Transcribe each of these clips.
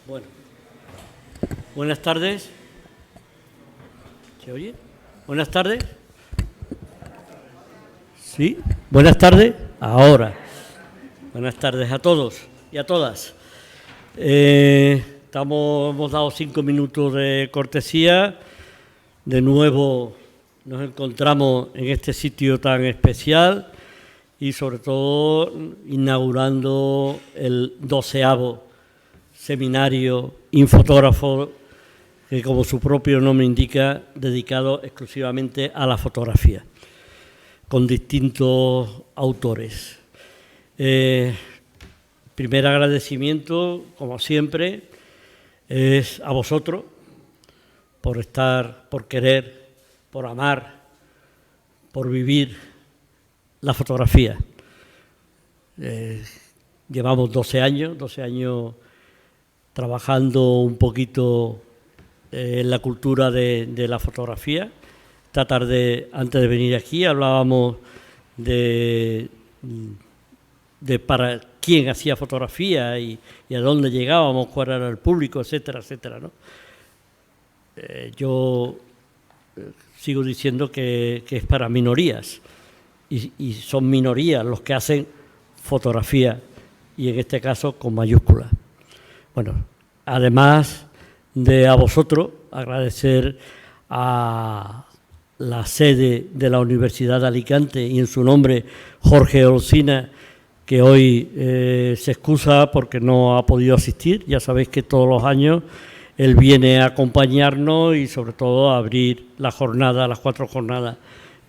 Bueno, buenas tardes. ¿Se oye? Buenas tardes. ¿Sí? Buenas tardes. Ahora. Buenas tardes a todos y a todas. Hemos dado 5 minutos de cortesía. De nuevo nos encontramos en este sitio tan especial y sobre todo inaugurando el 12º seminario Infotógrafo, que como su propio nombre indica, dedicado exclusivamente a la fotografía, con distintos autores. Primer agradecimiento, como siempre, es a vosotros por estar, por querer, por amar, por vivir la fotografía. Llevamos 12 años trabajando un poquito en la cultura de la fotografía. Esta tarde, antes de venir aquí, hablábamos de para quién hacía fotografía y a dónde llegábamos, cuál era el público, etcétera, etcétera, ¿no? Yo sigo diciendo que es para minorías y son minorías los que hacen fotografía y en este caso con mayúsculas. Bueno, además de a vosotros, agradecer a la sede de la Universidad de Alicante y en su nombre Jorge Olcina, que hoy se excusa porque no ha podido asistir. Ya sabéis que todos los años él viene a acompañarnos y sobre todo a abrir la jornada, las 4 jornadas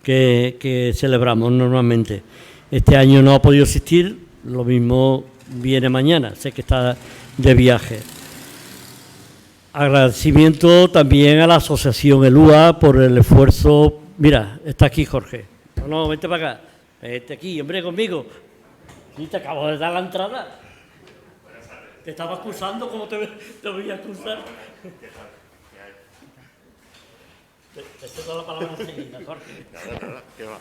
que celebramos normalmente. Este año no ha podido asistir, lo mismo viene mañana, sé que está de viaje. Agradecimiento también a la Asociación ELUA por el esfuerzo. Mira, está aquí Jorge. No, vente para acá. Vente aquí, hombre, conmigo. Sí, te acabo de dar la entrada. Te estaba excusando, ¿cómo te voy a excusar? Te cedo la palabra enseguida, Jorge. ¿Qué va?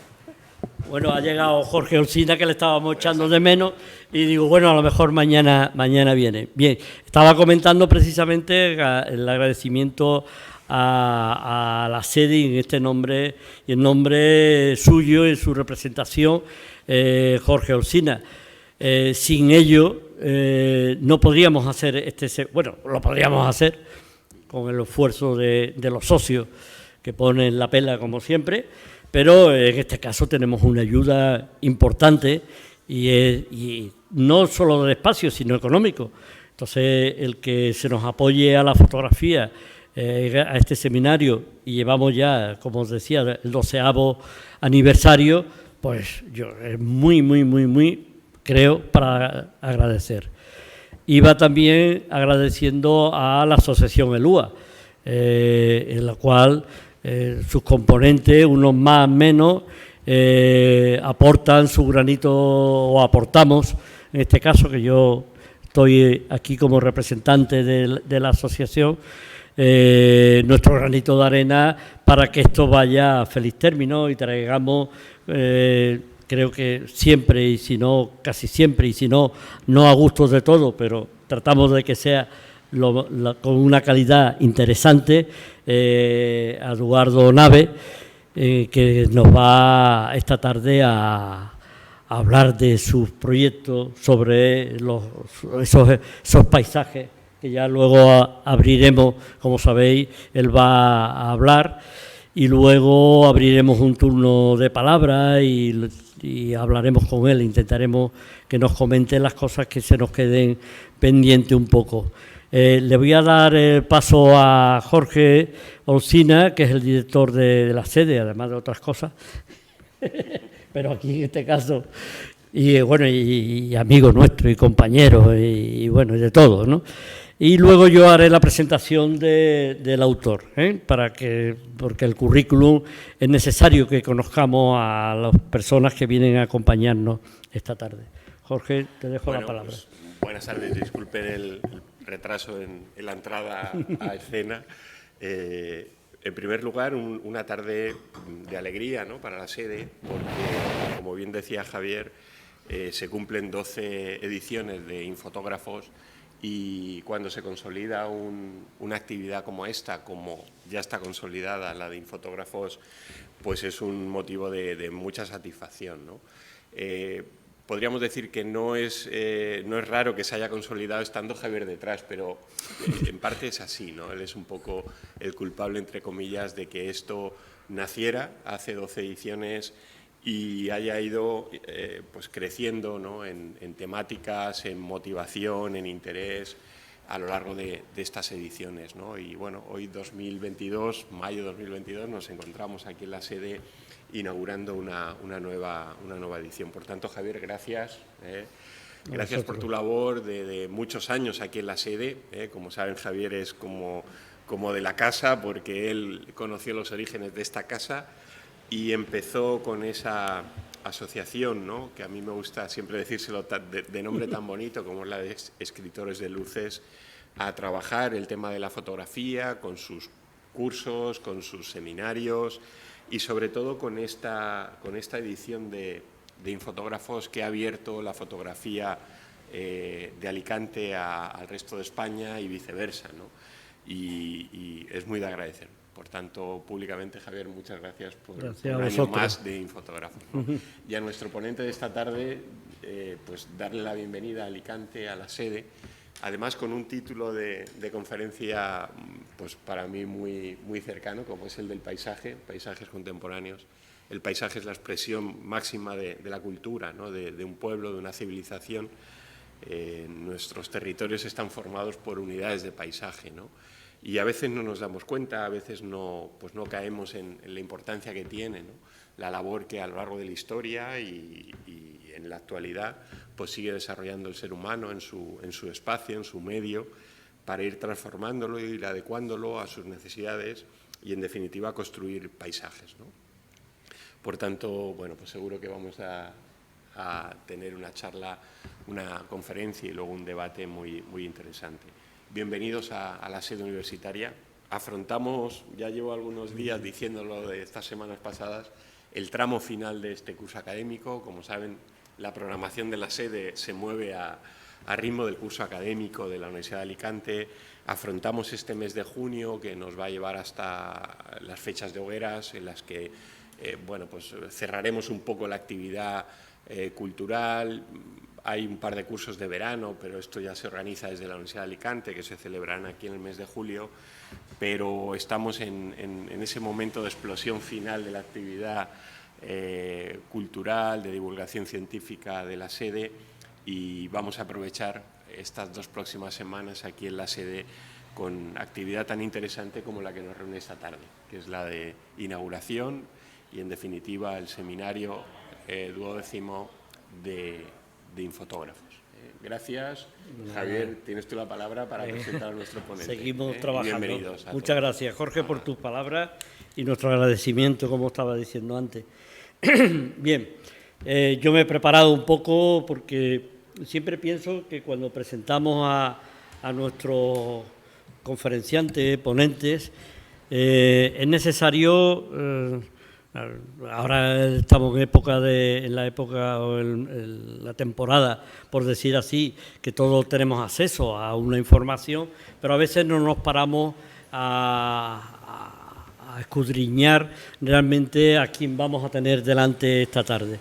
Bueno, ha llegado Jorge Olcina, que le estábamos echando de menos, y digo, bueno, a lo mejor mañana viene. Bien, estaba comentando precisamente el agradecimiento a la sede y en este nombre, y en nombre suyo, en su representación, Jorge Olcina. Sin ello, no podríamos hacer bueno, lo podríamos hacer con el esfuerzo de los socios que ponen la pela como siempre, pero en este caso tenemos una ayuda importante y no solo de espacio, sino económico. Entonces, el que se nos apoye a la fotografía, a este seminario, y llevamos ya, como os decía, el 12º aniversario, pues yo es muy, creo, para agradecer. Iba también agradeciendo a la Asociación ELUA, en la cual sus componentes, unos más, menos, aportan su granito, o aportamos, en este caso, que yo estoy aquí como representante de la asociación, nuestro granito de arena para que esto vaya a feliz término y traigamos, creo que siempre, y si no, casi siempre, y si no, no a gustos de todo, pero tratamos de que sea con una calidad interesante, a Eduardo Nave, que nos va esta tarde a hablar de sus proyectos sobre esos paisajes que ya luego abriremos, como sabéis, él va a hablar, y luego abriremos un turno de palabra y hablaremos con él, intentaremos que nos comente las cosas que se nos queden pendientes un poco. Le voy a dar el paso a Jorge Olcina, que es el director de la sede, además de otras cosas, pero aquí en este caso, y bueno, y amigo nuestro, y compañero, y bueno, y de todo, ¿no? Y luego yo haré la presentación del autor, porque el currículum es necesario que conozcamos a las personas que vienen a acompañarnos esta tarde. Jorge, te dejo la palabra. Pues, buenas tardes, disculpen el retraso en la entrada a escena. En primer lugar, una tarde de alegría, ¿no?, para la sede, porque, como bien decía Javier, se cumplen 12 ediciones de Infotógrafos, y cuando se consolida una actividad como esta, como ya está consolidada la de Infotógrafos, pues es un motivo de mucha satisfacción, ¿no? Podríamos decir que no es raro que se haya consolidado estando Javier detrás, pero en parte es así, ¿no? Él es un poco el culpable, entre comillas, de que esto naciera hace 12 ediciones y haya ido pues creciendo, ¿no?, en temáticas, en motivación, en interés a lo largo de estas ediciones, ¿no? Y bueno, hoy 2022, mayo 2022, nos encontramos aquí en la sede inaugurando una nueva edición. Por tanto, Javier, gracias. Gracias por tu labor de muchos años aquí en la sede. Como saben, Javier es como de la casa, porque él conoció los orígenes de esta casa y empezó con esa asociación, ¿no?, que a mí me gusta siempre decírselo de nombre tan bonito como es la de Escritores de Luces, a trabajar el tema de la fotografía con sus cursos, con sus seminarios y sobre todo con esta edición de Infotógrafos que ha abierto la fotografía de Alicante al resto de España y viceversa, ¿no? Y es muy de agradecer. Por tanto, públicamente, Javier, muchas gracias por un año más de Infotógrafos, ¿no? Y a nuestro ponente de esta tarde, pues darle la bienvenida a Alicante, a la sede, además con un título de conferencia pues para mí muy cercano, como es el del paisaje, paisajes contemporáneos. El paisaje es la expresión máxima de la cultura, ¿no?, de un pueblo, de una civilización. Nuestros territorios están formados por unidades de paisaje, ¿no? Y a veces no nos damos cuenta, a veces pues no caemos en la importancia que tiene, ¿no?, la labor que a lo largo de la historia y en la actualidad pues sigue desarrollando el ser humano en su espacio, en su medio, para ir transformándolo y ir adecuándolo a sus necesidades y, en definitiva, construir paisajes, ¿no? Por tanto, bueno, pues seguro que vamos a tener una charla, una conferencia y luego un debate muy interesante. Bienvenidos a la sede universitaria. Afrontamos, ya llevo algunos días diciéndolo de estas semanas pasadas, el tramo final de este curso académico. Como saben, la programación de la sede se mueve a ritmo del curso académico de la Universidad de Alicante. Afrontamos este mes de junio, que nos va a llevar hasta las fechas de hogueras, en las que bueno, pues cerraremos un poco la actividad cultural. Hay un par de cursos de verano, pero esto ya se organiza desde la Universidad de Alicante, que se celebrarán aquí en el mes de julio, pero estamos en ese momento de explosión final de la actividad cultural, de divulgación científica de la sede, y vamos a aprovechar estas 2 próximas semanas aquí en la sede con actividad tan interesante como la que nos reúne esta tarde, que es la de inauguración y, en definitiva, el seminario 12º de Infotógrafos. Gracias. Javier, tienes tú la palabra para presentar a nuestro ponente. Seguimos trabajando. Bienvenidos a Muchas gracias, Jorge, por tus palabras y nuestro agradecimiento, como estaba diciendo antes. Bien, yo me he preparado un poco porque siempre pienso que cuando presentamos a nuestros conferenciantes, ponentes, es necesario... Ahora estamos en la temporada, por decir así, que todos tenemos acceso a una información, pero a veces no nos paramos a escudriñar realmente a quién vamos a tener delante esta tarde.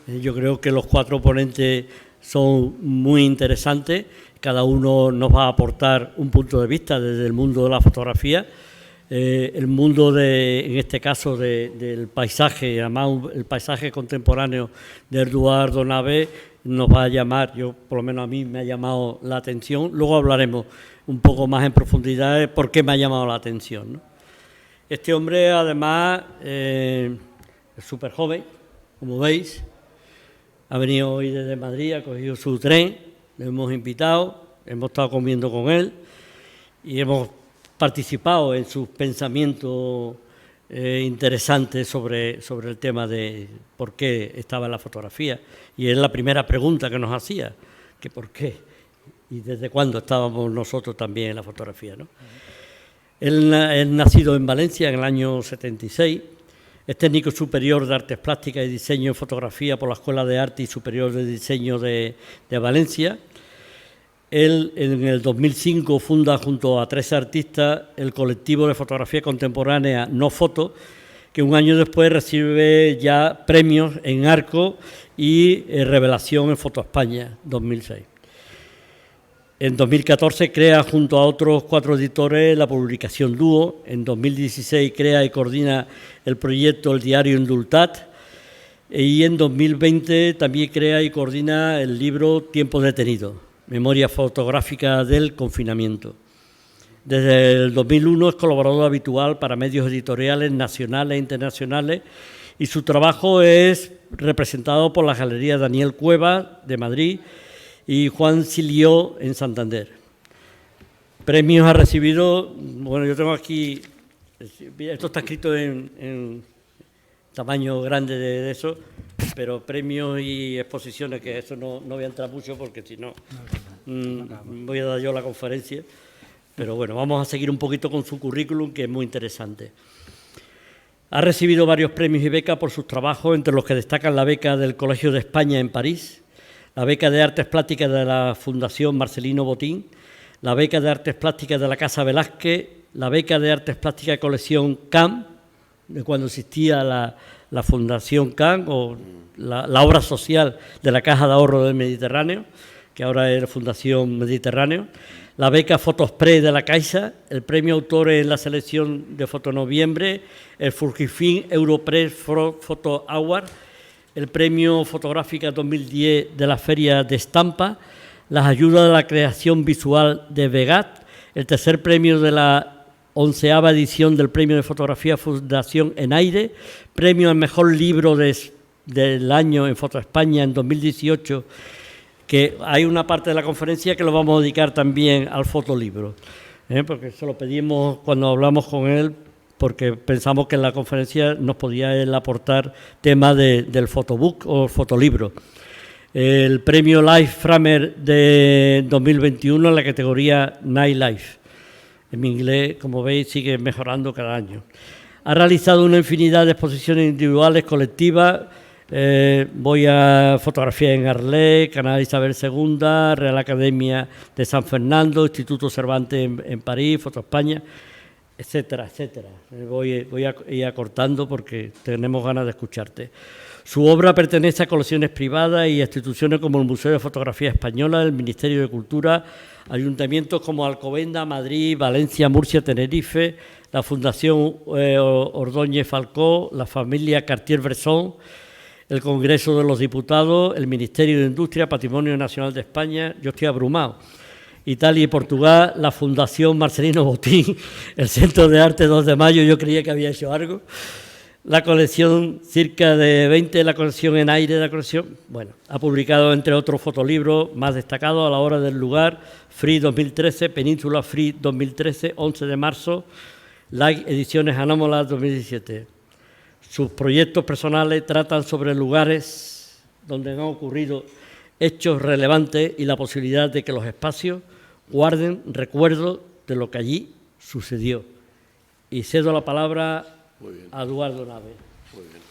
Yo creo que los 4 ponentes son muy interesantes, cada uno nos va a aportar un punto de vista desde el mundo de la fotografía. El mundo, en este caso, del paisaje, además el paisaje contemporáneo de Eduardo Navès, nos va a llamar, por lo menos a mí me ha llamado la atención. Luego hablaremos un poco más en profundidad de por qué me ha llamado la atención, ¿no? Este hombre, además, es súper joven, como veis. Ha venido hoy desde Madrid, ha cogido su tren, le hemos invitado, hemos estado comiendo con él y hemos participado en sus pensamientos interesante sobre el tema de por qué estaba en la fotografía. Y es la primera pregunta que nos hacía, que por qué y desde cuándo estábamos nosotros también en la fotografía, ¿no? Él es nacido en Valencia en el año 76, es técnico superior de Artes Plásticas y Diseño en Fotografía por la Escuela de Arte y Superior de Diseño de Valencia. Él en el 2005 funda junto a 13 artistas el colectivo de fotografía contemporánea No Foto, que un año después recibe ya premios en Arco y Revelación en Foto España 2006. En 2014 crea junto a otros 4 editores la publicación Dúo. En 2016 crea y coordina el proyecto El Diario Indultat. Y en 2020 también crea y coordina el libro Tiempo Detenido, Memoria Fotográfica del Confinamiento. Desde el 2001 es colaborador habitual para medios editoriales nacionales e internacionales y su trabajo es representado por la Galería Daniel Cueva de Madrid y Juan Silió en Santander. Premios ha recibido, bueno, yo tengo aquí, esto está escrito en tamaño grande de eso, pero premios y exposiciones, que eso no voy a entrar mucho porque si no voy a dar yo la conferencia, pero bueno, vamos a seguir un poquito con su currículum, que es muy interesante. Ha recibido varios premios y becas por sus trabajos, entre los que destacan la beca del Colegio de España en París, la beca de Artes Plásticas de la Fundación Marcelino Botín, la beca de Artes Plásticas de la Casa Velázquez, la beca de Artes Plásticas de colección CAM, de cuando existía la Fundación CAM o la obra social de la Caja de Ahorro del Mediterráneo, que ahora es la Fundación Mediterráneo, la beca Fotospray de la Caixa, el premio Autores en la selección de Fotonoviembre, el Fujifilm Europress Photo Award, el premio Fotográfica 2010 de la Feria de Estampa, las ayudas de la creación visual de Vegat, el tercer premio de la 11ª edición del Premio de Fotografía Fundación Enaire, premio al mejor libro del año en Foto España en 2018, que hay una parte de la conferencia que lo vamos a dedicar también al fotolibro, porque se lo pedimos cuando hablamos con él, porque pensamos que en la conferencia nos podía él aportar temas del fotobook o fotolibro. El premio Life Framer de 2021 en la categoría Night Life. En mi inglés, como veis, sigue mejorando cada año. Ha realizado una infinidad de exposiciones individuales, colectivas. Voy a fotografía en Arles, Canal Isabel II, Real Academia de San Fernando, Instituto Cervantes en París, Foto España, etcétera, etcétera. Voy a ir acortando porque tenemos ganas de escucharte. Su obra pertenece a colecciones privadas y a instituciones como el Museo de Fotografía Española, el Ministerio de Cultura, ayuntamientos como Alcobendas, Madrid, Valencia, Murcia, Tenerife, la Fundación Ordóñez Falcó, la familia Cartier-Bresson, el Congreso de los Diputados, el Ministerio de Industria, Patrimonio Nacional de España. Yo estoy abrumado. Italia y Portugal, la Fundación Marcelino Botín, el Centro de Arte 2 de Mayo, yo creía que había hecho algo, la colección Circa de 20, la colección Enaire, la colección, bueno, ha publicado entre otros fotolibros más destacados: A la hora del lugar, Free 2013, Península Free 2013, 11 de marzo, Like Ediciones Anómalas 2017. Sus proyectos personales tratan sobre lugares donde han ocurrido hechos relevantes y la posibilidad de que los espacios guarden recuerdos de lo que allí sucedió. Y cedo la palabra a Eduardo Nave. Muy bien.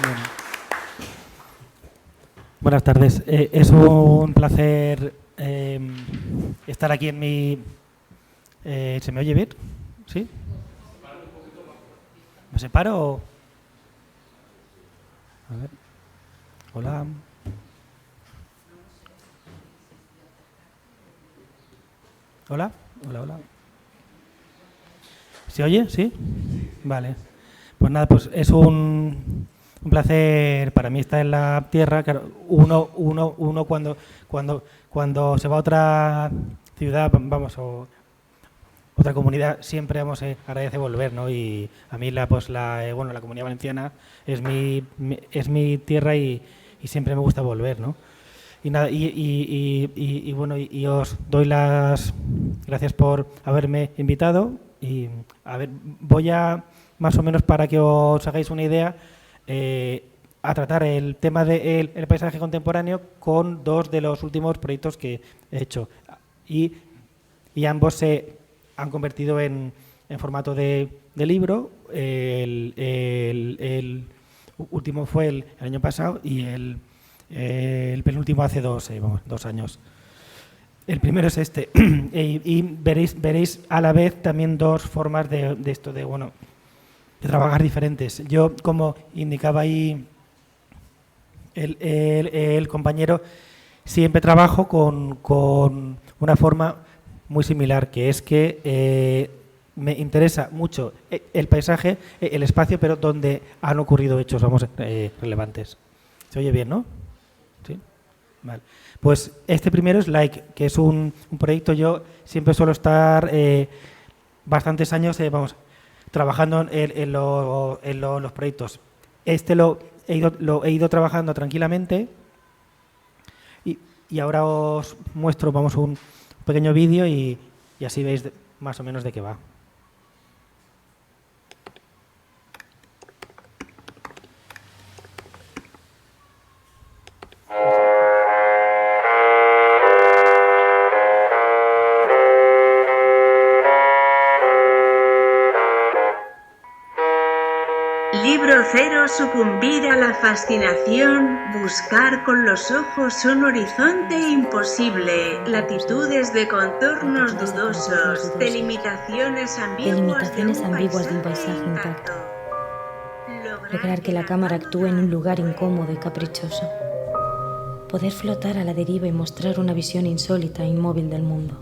Bueno. Buenas tardes. Es un placer estar aquí en mi... ¿Se me oye bien? ¿Sí? ¿Me separo o...? A ver. Hola. Hola. Hola, hola. ¿Se oye? ¿Sí? Vale. Pues nada, pues es un placer para mí estar en la tierra. Claro, uno cuando se va a otra ciudad, vamos, o otra comunidad, siempre agradece volver, ¿no? Y a mí la Comunidad Valenciana es mi tierra y siempre me gusta volver, ¿no? Y nada, y bueno, y os doy las Gracias por haberme invitado y a ver, voy a, más o menos para que os hagáis una idea, a tratar el tema del paisaje contemporáneo con dos de los últimos proyectos que he hecho. Y ambos se han convertido en formato de libro. El último fue el año pasado y el penúltimo hace 2 años. El primero es este. y veréis a la vez también dos formas de esto, de trabajar diferentes. Yo, como indicaba ahí el compañero, siempre trabajo con una forma muy similar, que es que me interesa mucho el paisaje, el espacio, pero donde han ocurrido hechos, relevantes. ¿Se oye bien, no? ¿Sí? Vale. Pues este primero es Like, que es un proyecto. Yo siempre suelo estar bastantes años trabajando en los proyectos. Este lo he ido trabajando tranquilamente y ahora os muestro un pequeño vídeo y así veis más o menos de qué va. Libro cero, sucumbir a la fascinación, buscar con los ojos un horizonte imposible, latitudes de contornos dudosos, delimitaciones ambiguas de un paisaje intacto. Lograr que la cámara actúe en un lugar incómodo y caprichoso. Poder flotar a la deriva y mostrar una visión insólita e inmóvil del mundo.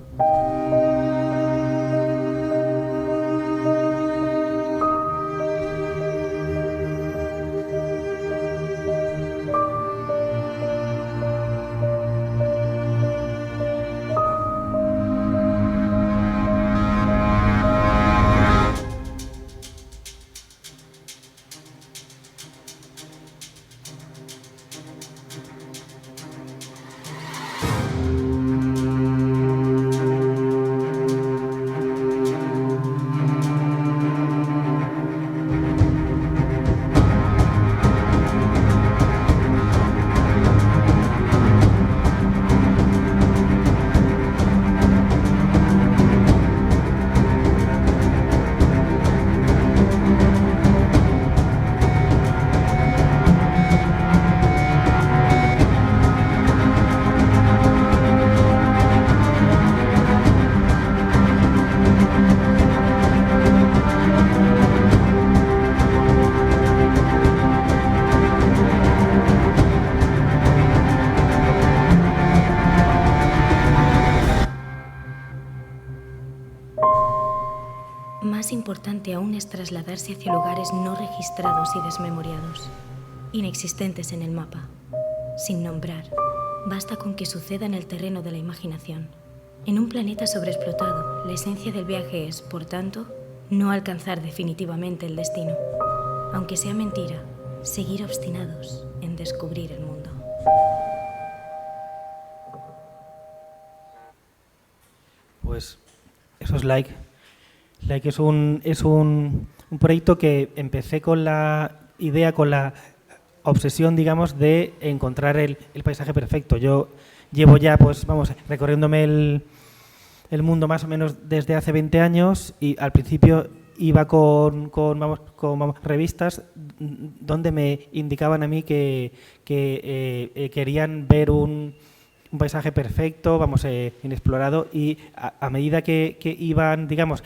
Más importante aún es trasladarse hacia lugares no registrados y desmemoriados, inexistentes en el mapa, sin nombrar. Basta con que suceda en el terreno de la imaginación. En un planeta sobreexplotado, la esencia del viaje es, por tanto, no alcanzar definitivamente el destino. Aunque sea mentira, seguir obstinados en descubrir el mundo. Pues eso es Like. Like es un proyecto que empecé con la idea, con la obsesión, digamos, de encontrar el paisaje perfecto. Yo llevo ya, recorriéndome el mundo más o menos desde hace 20 años y al principio iba con revistas donde me indicaban a mí que querían ver un paisaje perfecto, inexplorado, y a medida que iban, digamos,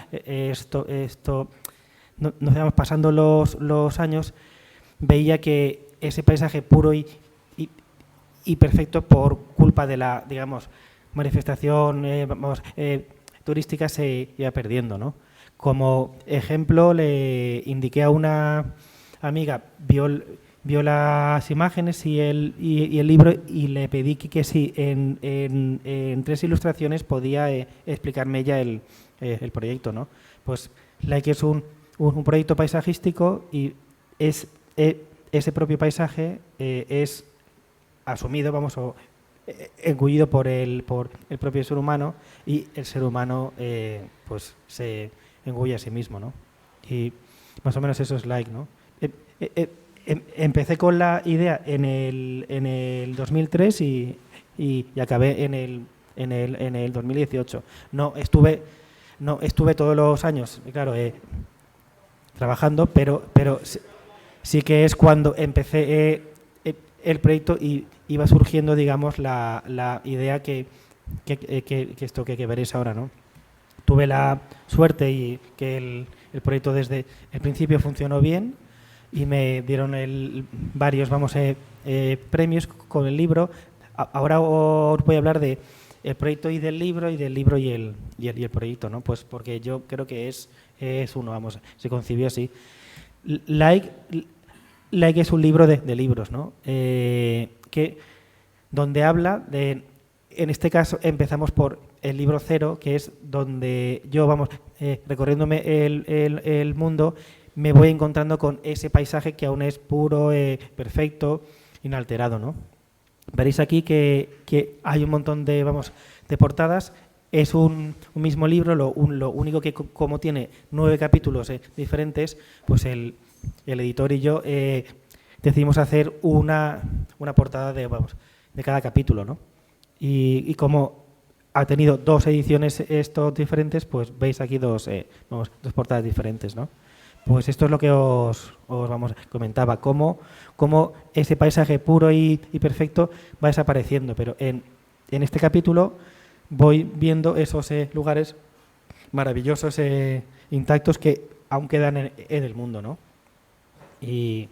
nos íbamos pasando los años, veía que ese paisaje puro y perfecto, por culpa de la, digamos, manifestación turística, se iba perdiendo, ¿no? Como ejemplo, le indiqué a una amiga, vio las imágenes y el libro, y le pedí que si en 3 ilustraciones podía explicarme ella el proyecto, ¿no? Pues Like es un proyecto paisajístico y ese propio paisaje es asumido, engullido por el propio ser humano, y el ser humano pues se engulle a sí mismo, ¿no? Y más o menos eso es Like, ¿no? Empecé con la idea en el 2003 y acabé en el 2018. No estuve todos los años, claro, trabajando, pero sí que es cuando empecé el proyecto y iba surgiendo, digamos, la idea que veréis ahora, ¿no? Tuve la suerte y que el proyecto desde el principio funcionó bien y me dieron varios premios con el libro. Ahora os voy a hablar de el proyecto y del libro y el proyecto, ¿no? Pues porque yo creo que es uno, se concibió así. Like es un libro de libros, ¿no? Donde habla de, en este caso empezamos por el libro 0, que es donde yo, recorriéndome el mundo, me voy encontrando con ese paisaje que aún es puro, perfecto, inalterado, ¿no? Veréis aquí que hay un montón de portadas. Es un mismo libro, lo único que como tiene 9 capítulos diferentes, pues el editor y yo decidimos hacer una portada de cada capítulo, ¿no? Y como ha tenido 2 ediciones estos diferentes, pues veis aquí dos portadas diferentes, ¿no? Pues esto es lo que os comentaba, cómo ese paisaje puro y perfecto va desapareciendo, pero en este capítulo voy viendo esos lugares maravillosos, intactos, que aún quedan en el mundo, ¿no? Y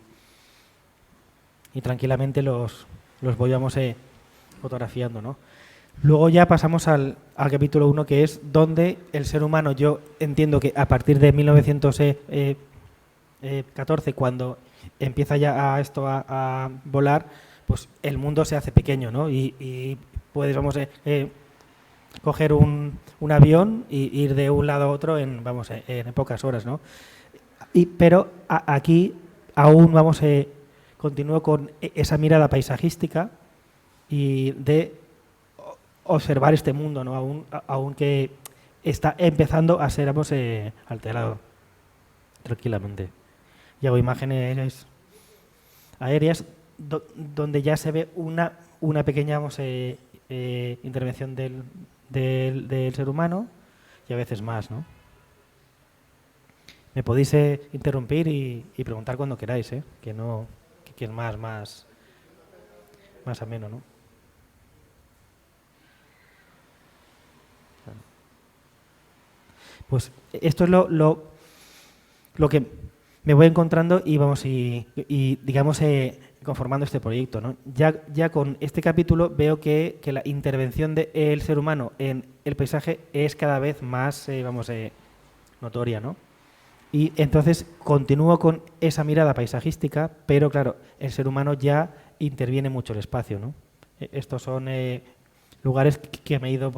tranquilamente los voy fotografiando, ¿no? Luego ya pasamos al capítulo 1, que es donde el ser humano, yo entiendo que a partir de 1914, cuando empieza ya a volar, pues el mundo se hace pequeño, ¿no? Y puedes, coger un avión e ir de un lado a otro en pocas horas, ¿no? Pero aquí aún continúo con esa mirada paisajística y de observar este mundo, ¿no? Aún que está empezando a ser alterado tranquilamente. Y hago imágenes aéreas donde ya se ve una pequeña intervención del ser humano, y a veces más, ¿no? Me podéis interrumpir y preguntar cuando queráis, que es más ameno, ¿no? Pues esto es lo que me voy encontrando y digamos conformando este proyecto, ¿no? Ya con este capítulo veo que la intervención del ser humano en el paisaje es cada vez más notoria, ¿no? Y entonces continúo con esa mirada paisajística, pero claro, el ser humano ya interviene mucho el espacio, ¿no? Estos son lugares que me he ido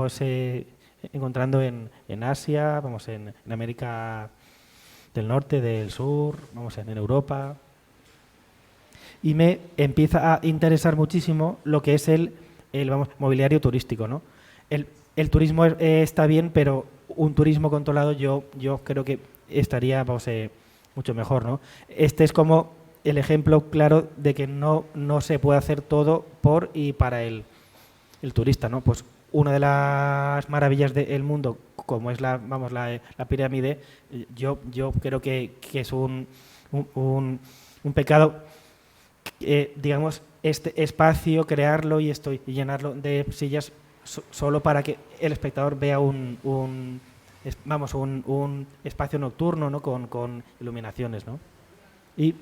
encontrando en Asia, en América del Norte, del Sur, en Europa. Y me empieza a interesar muchísimo lo que es el mobiliario turístico, ¿no? El turismo está bien, pero un turismo controlado yo creo que estaría mucho mejor, ¿no? Este es como el ejemplo claro de que no se puede hacer todo por y para el turista, ¿no? Pues una de las maravillas del mundo, como es la pirámide, yo creo que es un pecado, digamos, este espacio, crearlo y llenarlo de sillas solo para que el espectador vea un espacio nocturno, ¿no? con iluminaciones, ¿no? Y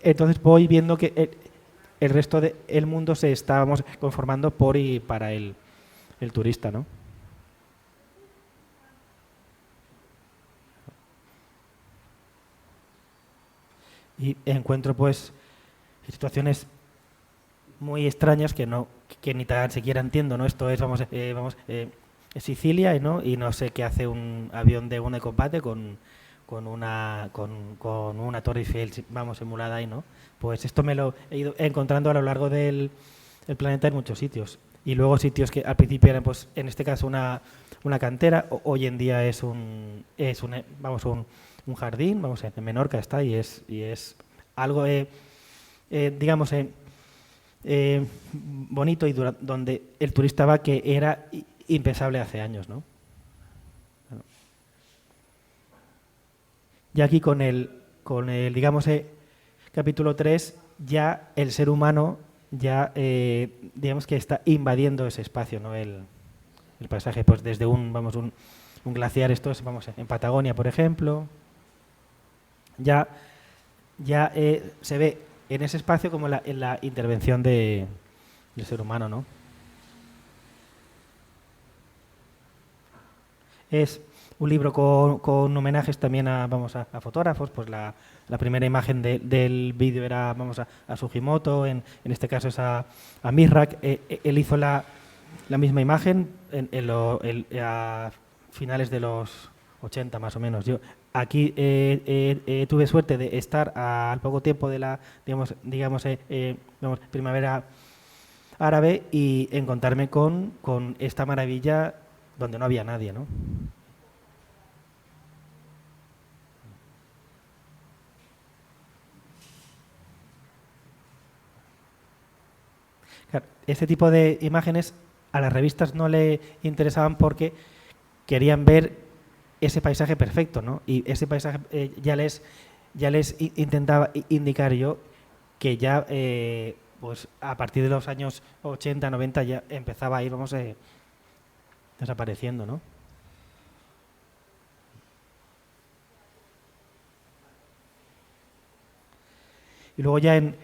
entonces voy viendo que el resto del mundo se está conformando por y para el turista, ¿no? Y encuentro pues situaciones muy extrañas que ni tan siquiera entiendo, ¿no? Esto es Sicilia, ¿no? Y no sé qué hace un avión de combate con una Torre Eiffel emulada ahí, ¿no? Pues esto me lo he ido encontrando a lo largo del planeta en muchos sitios. Y luego sitios que al principio eran, pues, en este caso una cantera, hoy en día es un jardín, vamos, en Menorca está y es algo, digamos, bonito y donde el turista va, que era impensable hace años, ¿no? Y aquí con el digamos, capítulo 3, ya el ser humano ya, digamos que está invadiendo ese espacio, ¿no? El paisaje, pues desde un glaciar, esto es, vamos, en Patagonia, por ejemplo, ya se ve en ese espacio como en la intervención del ser humano, ¿no? Es un libro con homenajes también a fotógrafos. Pues la primera imagen del vídeo era, a Sugimoto, en este caso es a Mishrak. Él hizo la misma imagen a finales de los 80 más o menos. Yo aquí tuve suerte de estar al poco tiempo de la primavera árabe y encontrarme con esta maravilla donde no había nadie, ¿no? Claro, este tipo de imágenes a las revistas no le interesaban porque querían ver ese paisaje perfecto, ¿no? Y ese paisaje ya les intentaba indicar yo que ya, pues a partir de los años 80, 90 ya empezaba a ir, desapareciendo, ¿no? Y luego ya en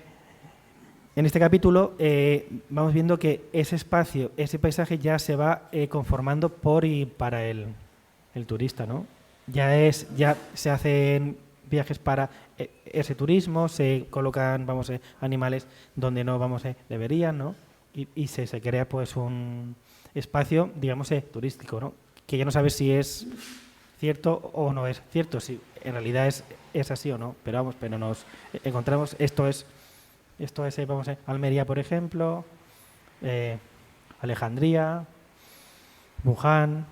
este capítulo vamos viendo que ese espacio, ese paisaje ya se va conformando por y para el turista, ¿no? Ya se hacen viajes para ese turismo, se colocan, animales donde no, deberían, ¿no? Y se crea, pues, un espacio, digamos, turístico, ¿no? Que ya no sabes si es cierto o no es cierto, si en realidad es así o no, pero nos encontramos, esto es Almería, por ejemplo, Alejandría, Wuhan,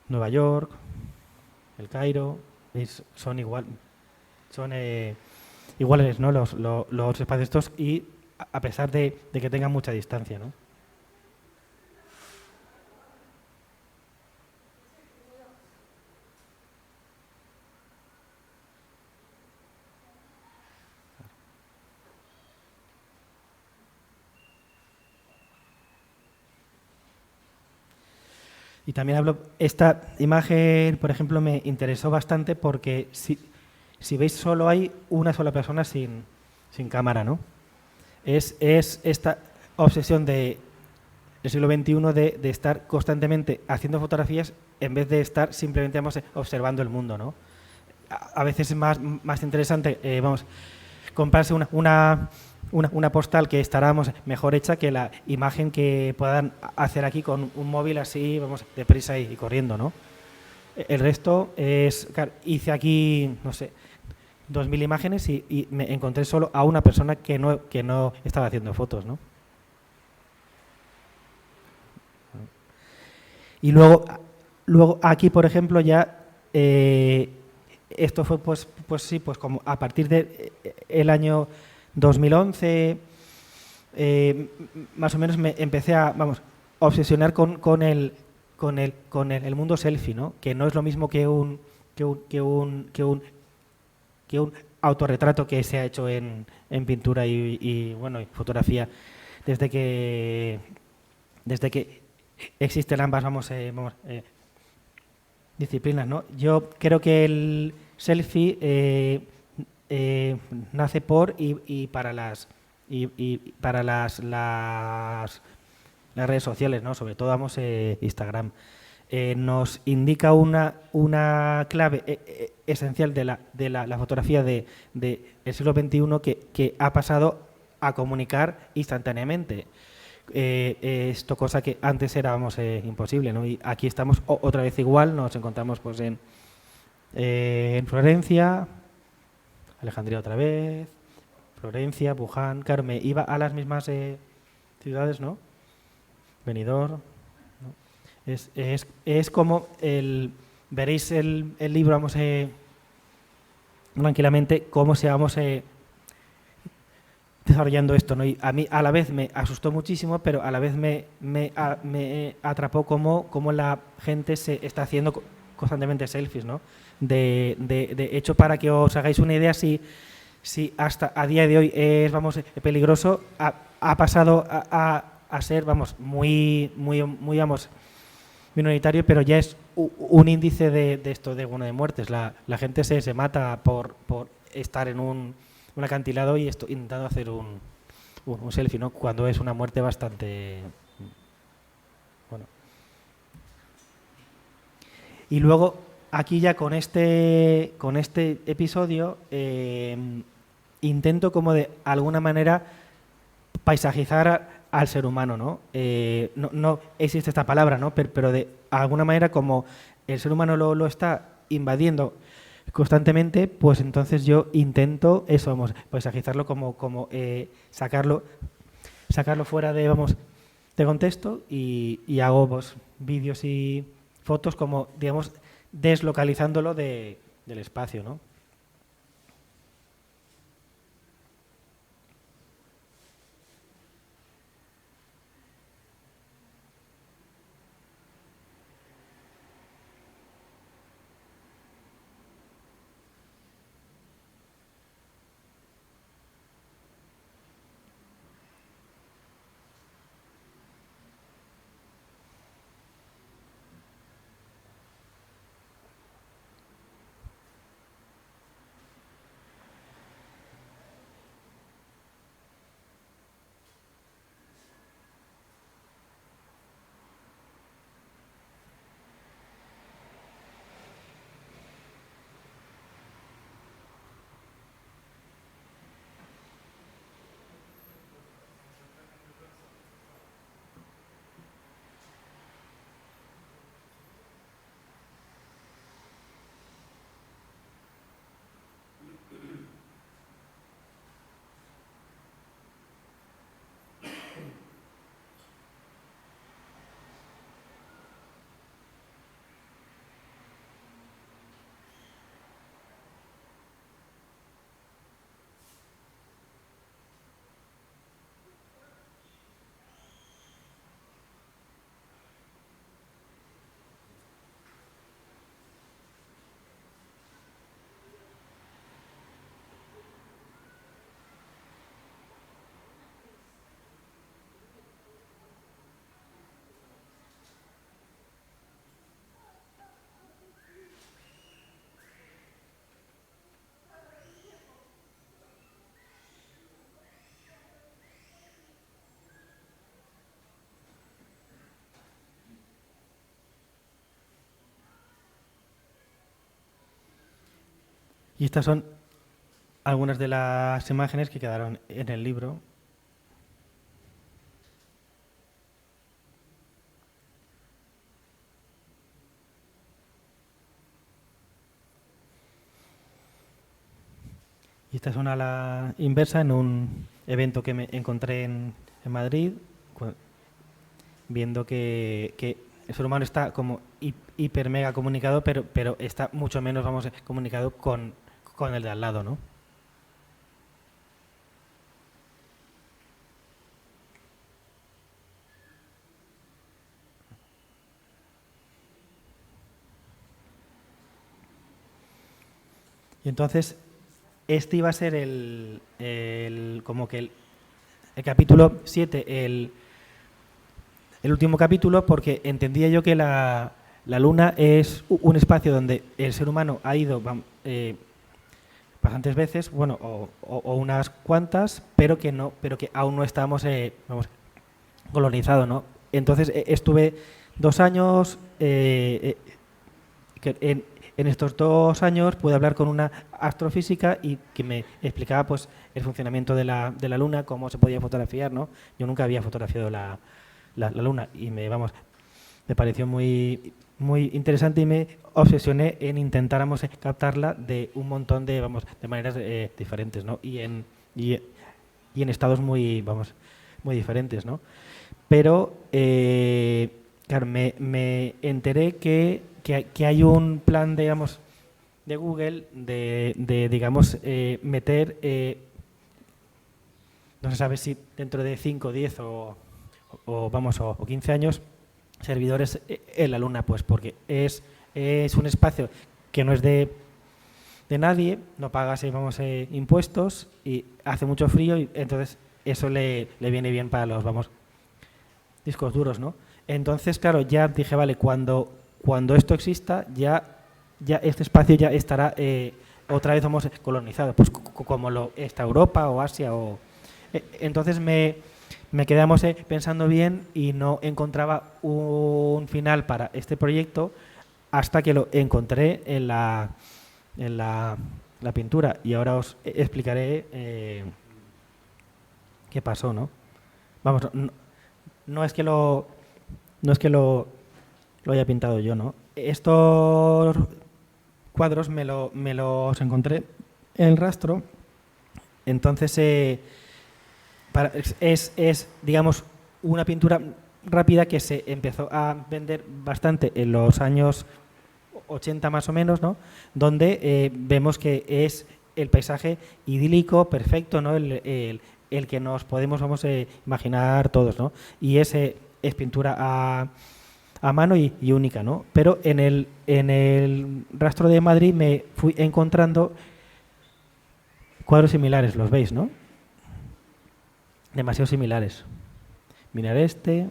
Nueva York, El Cairo, son iguales, ¿no? Los espacios estos, y a pesar de que tengan mucha distancia, ¿no? Y también esta imagen, por ejemplo, me interesó bastante porque si veis, solo hay una sola persona sin cámara, ¿no? Es esta obsesión del siglo XXI de estar constantemente haciendo fotografías en vez de estar simplemente, observando el mundo, ¿no? A veces es más interesante, comprarse una postal que estará mejor hecha que la imagen que puedan hacer aquí con un móvil así, deprisa y corriendo, ¿no? El resto es, claro, hice aquí, no sé, 2000 imágenes y me encontré solo a una persona que no estaba haciendo fotos, ¿no? Y luego aquí, por ejemplo, ya esto fue pues como a partir de el año 2011, más o menos me empecé a obsesionar con el mundo selfie, ¿no? Que no es lo mismo que un autorretrato que se ha hecho en pintura y fotografía. Desde que existen ambas disciplinas, ¿no? Yo creo que el selfie nace por y para las redes sociales, ¿no? Sobre todo Instagram. Nos indica una clave esencial de la fotografía del siglo XXI que ha pasado a comunicar instantáneamente. Esto, cosa que antes era imposible, ¿no? Y aquí estamos otra vez igual, nos encontramos pues en Florencia, Alejandría otra vez, Florencia, Wuhan. Claro, me iba a las mismas ciudades, ¿no? Benidorm, ¿no? Es como veréis el libro, vamos, tranquilamente, cómo se vamos desarrollando esto, ¿no? Y a mí a la vez me asustó muchísimo, pero a la vez me atrapó cómo la gente se está haciendo constantemente selfies, ¿no? De hecho, para que os hagáis una idea, si hasta a día de hoy es, vamos, peligroso, ha pasado a ser, vamos, muy vamos, minoritario, pero ya es un índice de esto, de muertes. La gente se mata por estar en un acantilado y intentando hacer un selfie, ¿no? Cuando es una muerte bastante... Bueno. Y luego, aquí ya con este episodio, intento como de alguna manera paisajizar al ser humano, ¿no? No existe esta palabra, ¿no? Pero de alguna manera, como el ser humano lo está invadiendo constantemente, pues entonces yo intento eso, vamos, paisajizarlo como sacarlo fuera de, vamos, de contexto y hago, pues, vídeos y fotos como, digamos, deslocalizándolo del espacio, ¿no? Y estas son algunas de las imágenes que quedaron en el libro. Y esta es una a la inversa en un evento que me encontré en Madrid, viendo que el ser humano está como hiper mega comunicado, pero está mucho menos, vamos, comunicado con el de al lado, ¿no? Y entonces, este iba a ser como que el capítulo 7, el último capítulo, porque entendía yo que la Luna es un espacio donde el ser humano ha ido bastantes veces, bueno, o unas cuantas, pero que aún no estamos colonizado, ¿no? Entonces estuve 2 años, en estos 2 años pude hablar con una astrofísica y que me explicaba, pues, el funcionamiento de la Luna, cómo se podía fotografiar, ¿no? Yo nunca había fotografiado la Luna y me pareció muy interesante y me obsesioné en intentar captarla de un montón de maneras diferentes, ¿no? Y en estados muy diferentes, ¿no? pero claro, me enteré que hay un plan, digamos, de Google de digamos, meter, no se sabe si dentro de 5, 10 o 15 años, servidores en la Luna, pues porque es un espacio que no es de nadie, no pagas impuestos y hace mucho frío, y entonces eso le viene bien para los discos duros, ¿no? Entonces, claro, ya dije, vale, cuando esto exista, ya este espacio ya estará otra vez colonizado, pues como lo está Europa o Asia. Entonces me quedamos pensando bien y no encontraba un final para este proyecto hasta que lo encontré en la pintura, y ahora os explicaré qué pasó, ¿no? Vamos, no es que lo haya pintado yo, ¿no? Estos cuadros me los encontré en el rastro. Entonces es digamos una pintura rápida que se empezó a vender bastante en los años 80 más o menos, ¿no? Donde vemos que es el paisaje idílico, perfecto, ¿no? El que nos podemos imaginar todos, ¿no? Y es pintura a mano y única, ¿no? Pero en el rastro de Madrid me fui encontrando cuadros similares, los veis, ¿no? Demasiado similares. Mirar este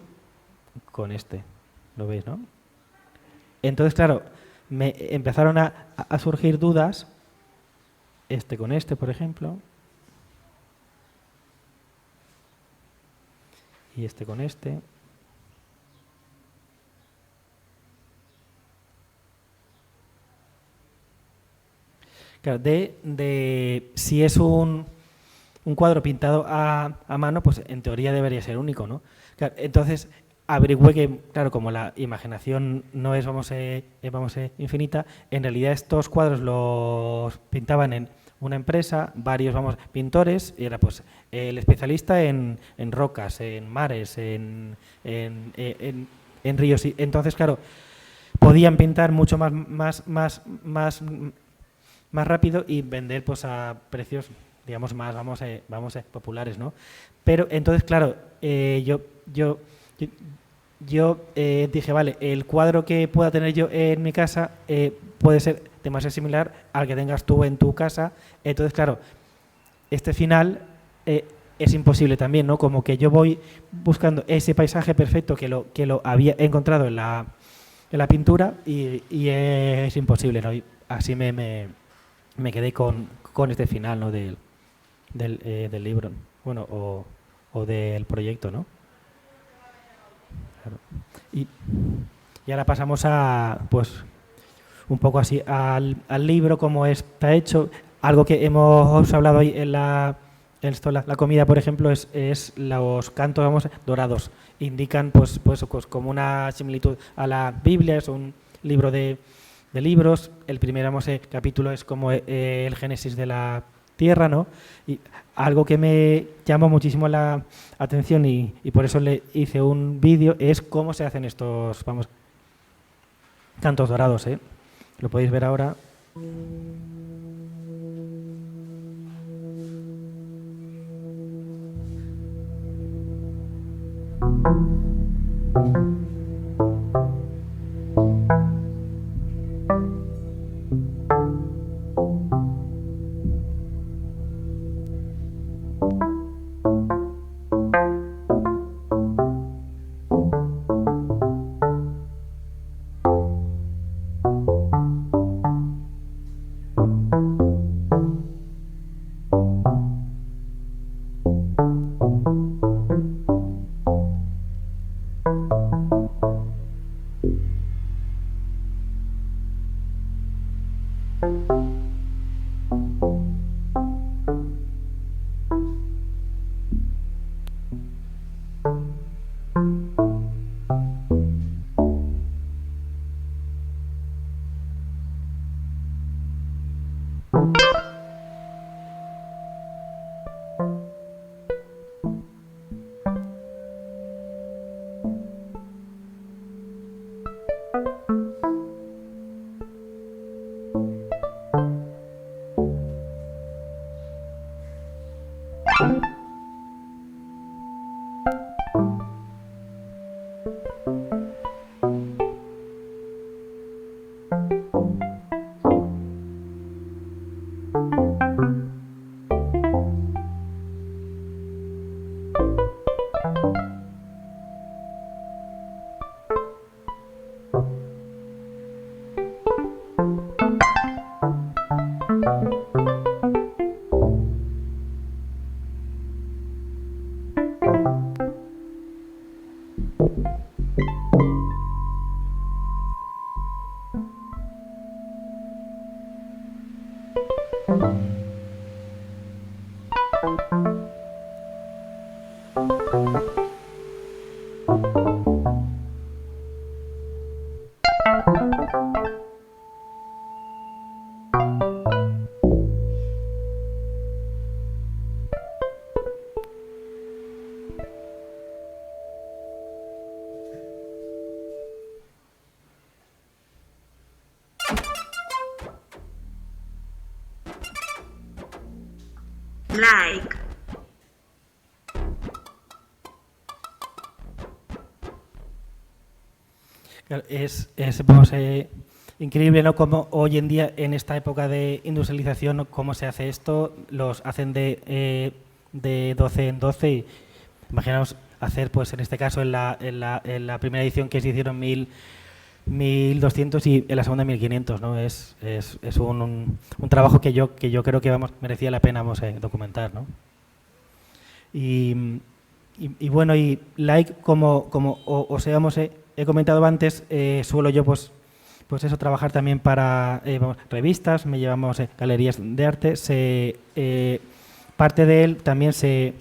con este, lo veis, ¿no? Entonces, claro, me empezaron a surgir dudas, este con este, por ejemplo, y este con este. Claro, de si es un cuadro pintado a mano, pues en teoría debería ser único, ¿no? Claro, entonces averigüé que, claro, como la imaginación no es, infinita, en realidad estos cuadros los pintaban en una empresa, varios, pintores, y era pues el especialista en rocas, en mares, en ríos. Y entonces, claro, podían pintar mucho más rápido y vender pues a precios, digamos, más populares, ¿no? Pero entonces, claro, yo dije, vale, el cuadro que pueda tener yo en mi casa puede ser demasiado similar al que tengas tú en tu casa. Entonces, claro, este final es imposible también, ¿no? Como que yo voy buscando ese paisaje perfecto que lo había encontrado en la pintura y es imposible, ¿no? Y así me quedé con este final, ¿no? del libro, bueno, o del proyecto, ¿no? Claro. Y ahora pasamos a, pues, un poco así al libro, cómo está hecho. Algo que hemos hablado hoy en la comida, por ejemplo, es los cantos, dorados. Indican, pues como una similitud a la Biblia, es un libro de libros. El primer capítulo es como el Génesis de la Tierra, ¿no? Y algo que me llamó muchísimo la atención y por eso le hice un vídeo es cómo se hacen estos, cantos dorados, ¿eh? Lo podéis ver ahora. Like. Claro, pues, increíble, ¿no? Como hoy en día, en esta época de industrialización, ¿no? Cómo se hace esto, los hacen de 12 en 12 y imaginaos hacer, pues en este caso, en la primera edición que se hicieron 1200 y en la segunda 1500, ¿no? Es un trabajo que yo creo que merecía la pena documentar, ¿no? Y bueno, y like, como os he comentado antes, suelo yo pues eso, trabajar también para revistas, me llevamos galerías de arte. Parte de él también se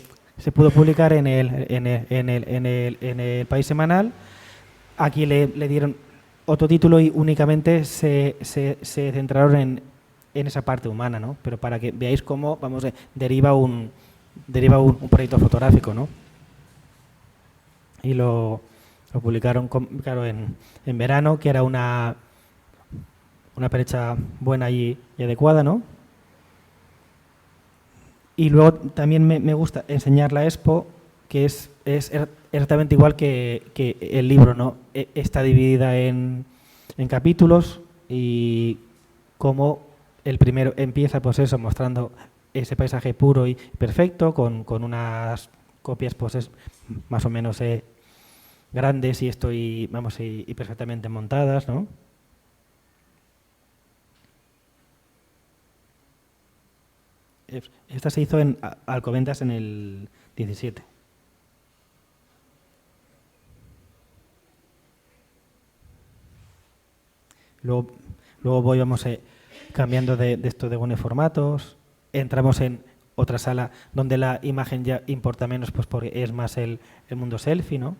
pudo publicar en el País Semanal. Aquí le dieron otro título y únicamente se centraron en esa parte humana, ¿no? Pero para que veáis cómo deriva un proyecto fotográfico, ¿no? Y lo publicaron, claro, en verano, que era una fecha buena y adecuada, ¿no? Y luego también me gusta enseñar la expo, que es exactamente igual que el libro, ¿no? Está dividida en capítulos y como el primero empieza, pues eso, mostrando ese paisaje puro y perfecto, con unas copias, pues más o menos grandes y perfectamente montadas, ¿no? Esta se hizo en Alcobendas en el 17. Luego voy cambiando de esto de buenos formatos. Entramos en otra sala donde la imagen ya importa menos, pues porque es más el mundo selfie, ¿no?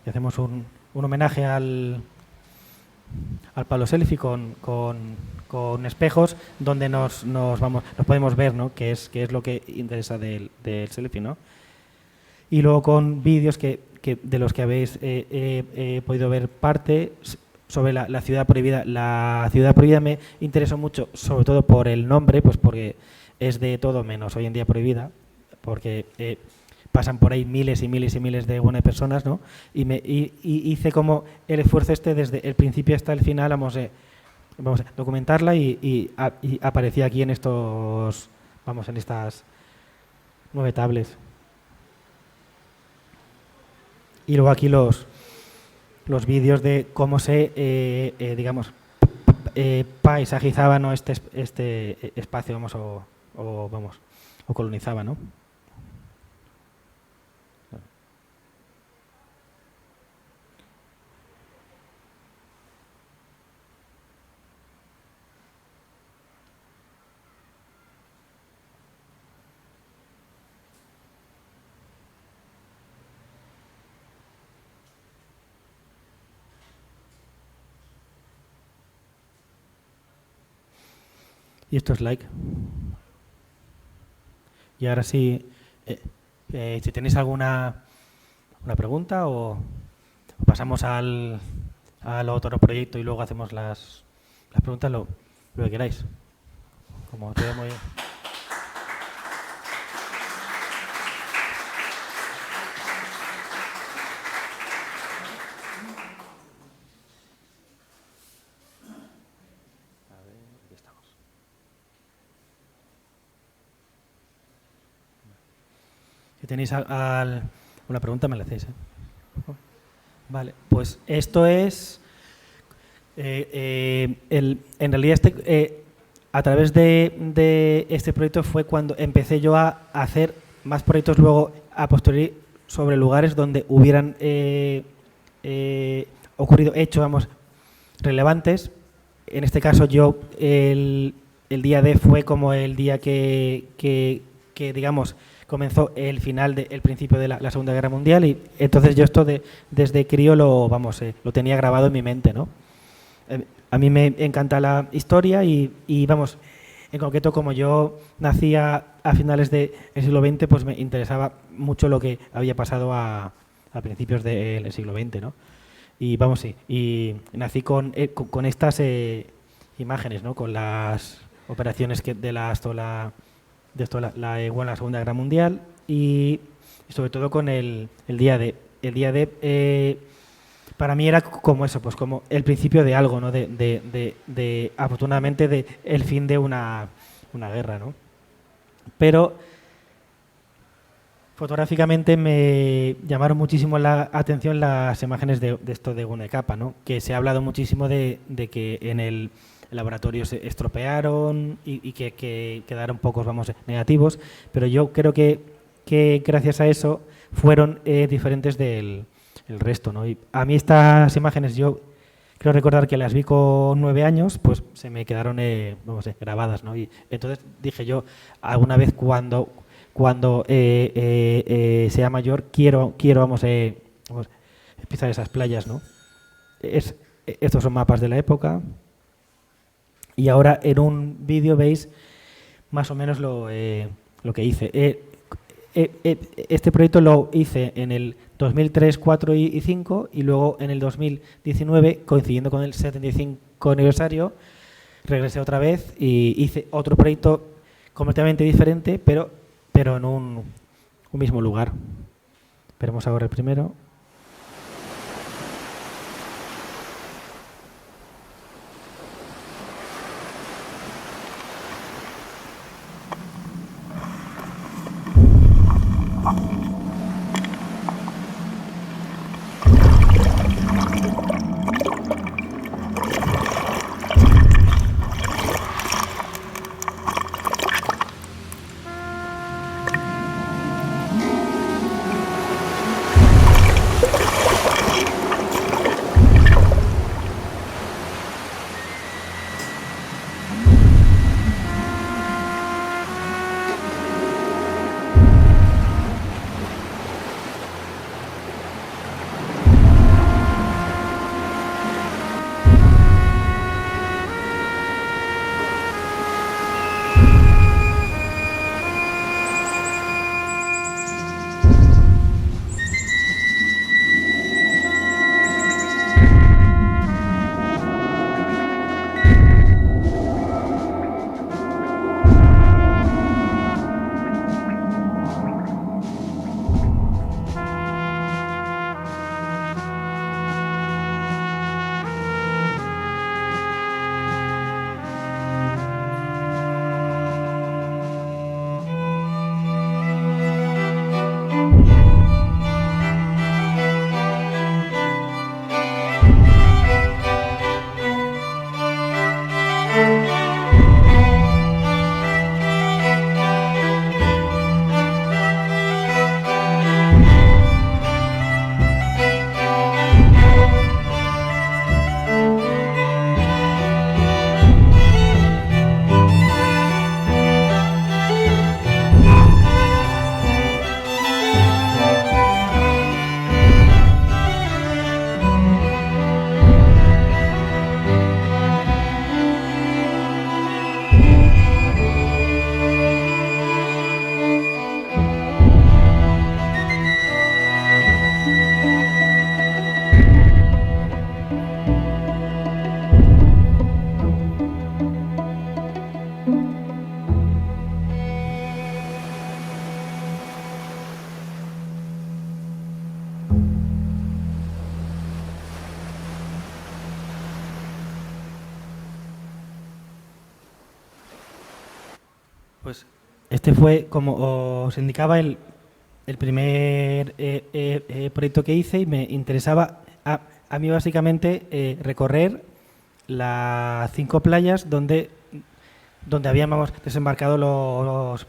Y hacemos un homenaje al palo selfie con espejos donde nos podemos ver, ¿no? Que es lo que interesa del selfie, ¿no? Y luego con vídeos de los que habéis podido ver parte sobre la ciudad prohibida. La ciudad prohibida me interesó mucho, sobre todo por el nombre, pues porque es de todo menos hoy en día prohibida, porque pasan por ahí miles y miles y miles de buenas personas, ¿no? Y hice como el esfuerzo desde el principio hasta el final, vamos a documentarla y aparecía aquí en estas 9 tablets. Y luego aquí los vídeos de cómo se, paisajizaba, ¿no? este espacio, o colonizaba, ¿no? Y esto es like. Y ahora sí, si tenéis una pregunta o pasamos al otro proyecto y luego hacemos las preguntas, lo que queráis. Como te muy... Si tenéis una pregunta, me la hacéis, ¿eh? Vale, pues esto es... en realidad a través de este proyecto fue cuando empecé yo a hacer más proyectos luego a posteriori sobre lugares donde hubieran ocurrido hechos, vamos, relevantes. En este caso yo, el día D fue como el día que digamos, comenzó el final, el principio de la Segunda Guerra Mundial, y entonces yo esto desde crío lo tenía grabado en mi mente, ¿no? A mí me encanta la historia y vamos, en concreto como yo nací a finales del siglo XX, pues me interesaba mucho lo que había pasado a principios del siglo XX, ¿no? Y vamos, sí, y nací con estas imágenes, ¿no? Con las operaciones de la Segunda Guerra Mundial y sobre todo con el día D. El día D para mí era como eso, pues como el principio de algo, ¿no? De afortunadamente el fin de una guerra, ¿no? Pero fotográficamente me llamaron muchísimo la atención las imágenes de esto de Gunekapa, ¿no? Que se ha hablado muchísimo de que en el laboratorio se estropearon y que quedaron pocos, vamos, negativos, pero yo creo que gracias a eso fueron diferentes del resto, ¿no? Y a mí estas imágenes, yo creo recordar que las vi con 9 años, pues se me quedaron grabadas, ¿no? Y entonces dije yo, alguna vez cuando sea mayor, quiero pisar esas playas, ¿no? Estos son mapas de la época. Y ahora en un vídeo veis más o menos lo que hice. Este proyecto lo hice en el 2003, 4 y 5 y luego en el 2019, coincidiendo con el 75 aniversario, regresé otra vez y hice otro proyecto completamente diferente, pero en un mismo lugar. Veremos ahora el primero. Pues este fue, como os indicaba, el primer proyecto que hice y me interesaba a mí básicamente recorrer las 5 playas donde donde habíamos desembarcado los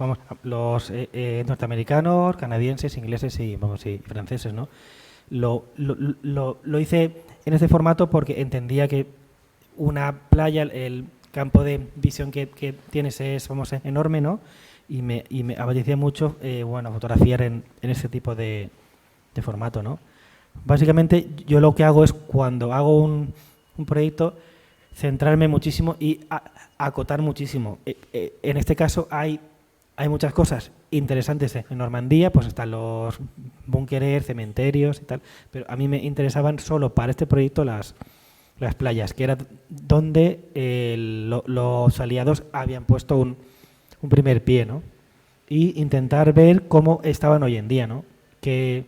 norteamericanos, canadienses, ingleses y franceses, ¿no? Lo hice en este formato porque entendía que una playa, el campo de visión que tienes es enorme, ¿no? Y me apetecía mucho fotografiar en ese tipo de formato, ¿no? Básicamente yo lo que hago es, cuando hago un proyecto, centrarme muchísimo y acotar muchísimo. En este caso hay muchas cosas interesantes en Normandía, pues están los búnkeres, cementerios y tal, pero a mí me interesaban solo para este proyecto las playas, que era donde los aliados habían puesto un primer pie, ¿no? Y intentar ver cómo estaban hoy en día, ¿no? Que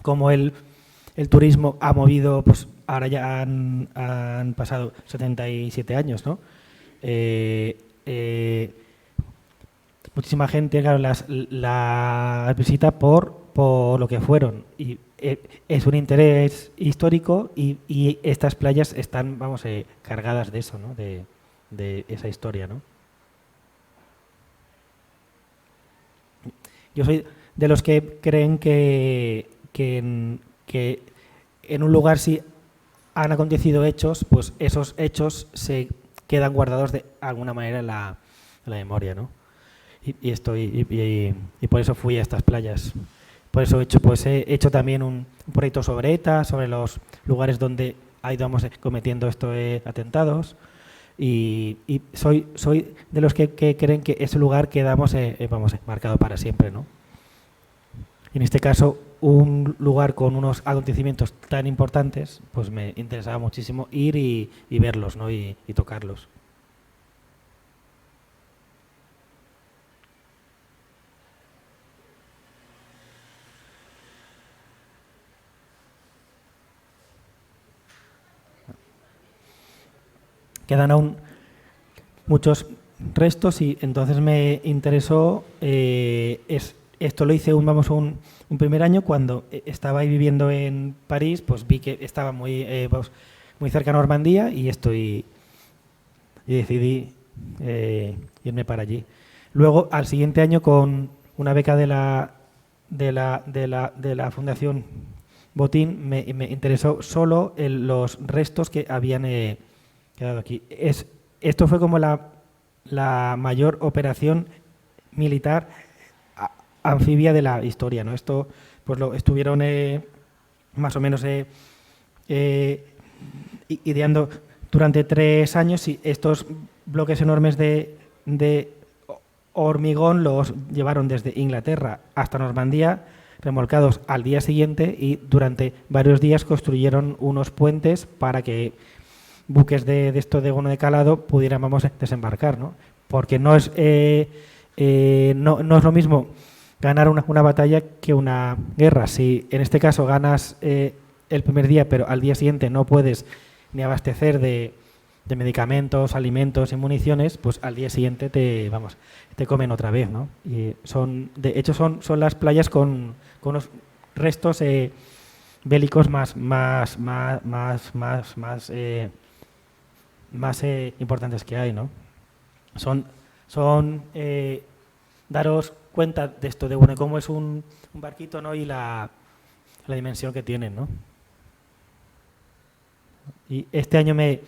cómo el turismo ha movido, pues ahora ya han pasado 77 años, ¿no? Muchísima gente, claro, la visita por lo que fueron, y es un interés histórico, y estas playas están, cargadas de eso, ¿no? De esa historia, ¿no? Yo soy de los que creen que en un lugar, si han acontecido hechos, pues esos hechos se quedan guardados de alguna manera en la memoria, ¿no? Y por eso fui a estas playas. Por eso he hecho también un proyecto sobre ETA, sobre los lugares donde ha ido cometiendo estos atentados, y soy de los que creen que ese lugar queda marcado para siempre, ¿no? En este caso, un lugar con unos acontecimientos tan importantes, pues me interesaba muchísimo ir y verlos, ¿no? y tocarlos. Quedan aún muchos restos, y entonces me interesó. Esto lo hice un primer año cuando estaba ahí viviendo en París, pues vi que estaba muy cerca de Normandía, y decidí irme para allí. Luego, al siguiente año, con una beca de la Fundación Botín, me interesó solo los restos que habían quedado aquí. Esto fue como la mayor operación militar anfibia de la historia, ¿no? Esto pues lo estuvieron más o menos ideando durante 3 años, y estos bloques enormes de hormigón los llevaron desde Inglaterra hasta Normandía, remolcados al día siguiente, y durante varios días construyeron unos puentes para que buques de calado pudieran desembarcar, ¿no? Porque no es lo mismo ganar una batalla que una guerra. Si en este caso ganas el primer día, pero al día siguiente no puedes ni abastecer de medicamentos, alimentos y municiones, pues al día siguiente te comen otra vez, ¿no? Y de hecho son las playas con unos restos bélicos más importantes que hay, ¿no? Daros cuenta de esto, de cómo es un barquito, ¿no? Y la dimensión que tienen, ¿no? Y este año me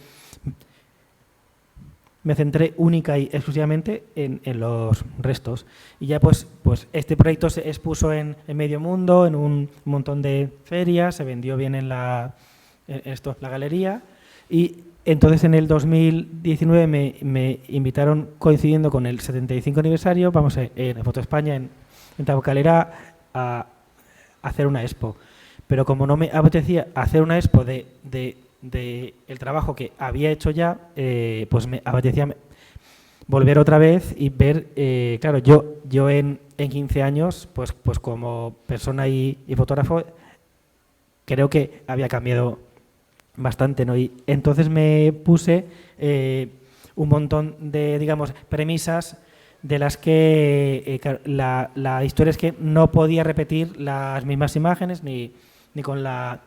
centré única y exclusivamente en los restos, y ya pues este proyecto se expuso en medio mundo, en un montón de ferias, se vendió bien en la galería, y entonces en el 2019 me invitaron, coincidiendo con el 75 aniversario, en Foto España, en Tabacalera, a hacer una expo. Pero como no me apetecía hacer una expo de el trabajo que había hecho ya, pues me apetecía volver otra vez y ver, claro, yo en 15 años, pues como persona y fotógrafo, creo que había cambiado bastante, ¿no? Y entonces me puse un montón de, premisas de las que la historia es que no podía repetir las mismas imágenes ni con la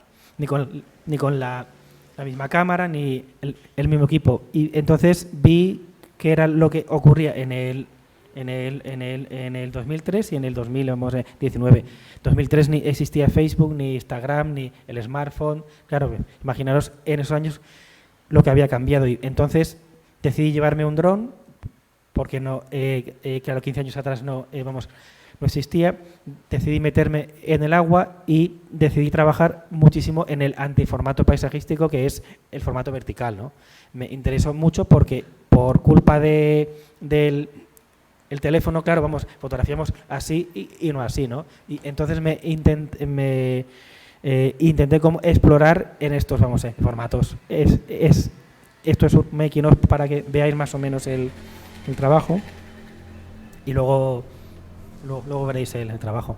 misma cámara ni el mismo equipo. Y entonces vi qué era lo que ocurría en el 2003 y en el 2019. 2003 ni existía Facebook, ni Instagram, ni el smartphone. Claro, imaginaros en esos años lo que había cambiado. Y entonces decidí llevarme un dron, porque no, claro, 15 años atrás no existía. Decidí meterme en el agua y decidí trabajar muchísimo en el antiformato paisajístico, que es el formato vertical, ¿no? Me interesó mucho porque por culpa del el teléfono, claro, fotografiamos así y no así, ¿no? Y entonces intenté como explorar en estos, formatos. Esto es un making of para que veáis más o menos el trabajo, y luego veréis el trabajo.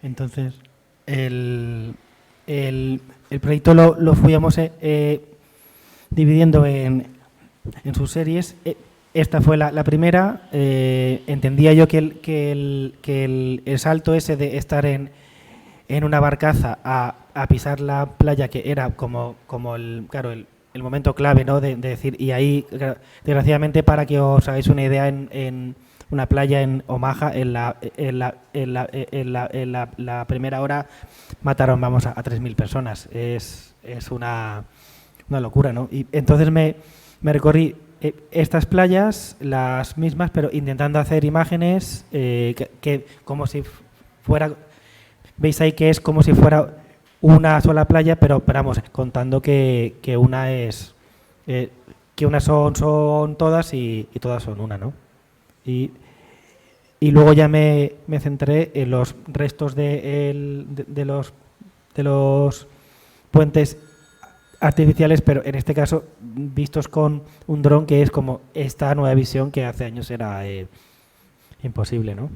Entonces, el proyecto lo fuimos dividiendo en sus series. Esta fue la primera. Entendía yo que el salto ese de estar en una barcaza a pisar la playa, que era como el momento clave, ¿no? De decir, y ahí, desgraciadamente, para que os hagáis una idea, en una playa en Omaha, en la primera hora mataron, a 3.000 personas. Es una locura, ¿no? Y entonces me recorrí estas playas, las mismas, pero intentando hacer imágenes que como si fuera, veis ahí que es como si fuera una sola playa, pero vamos, contando que una es que unas son todas y todas son una, ¿no? Y luego ya me centré en los restos de los puentes artificiales, pero en este caso vistos con un dron, que es como esta nueva visión que hace años era imposible, ¿no?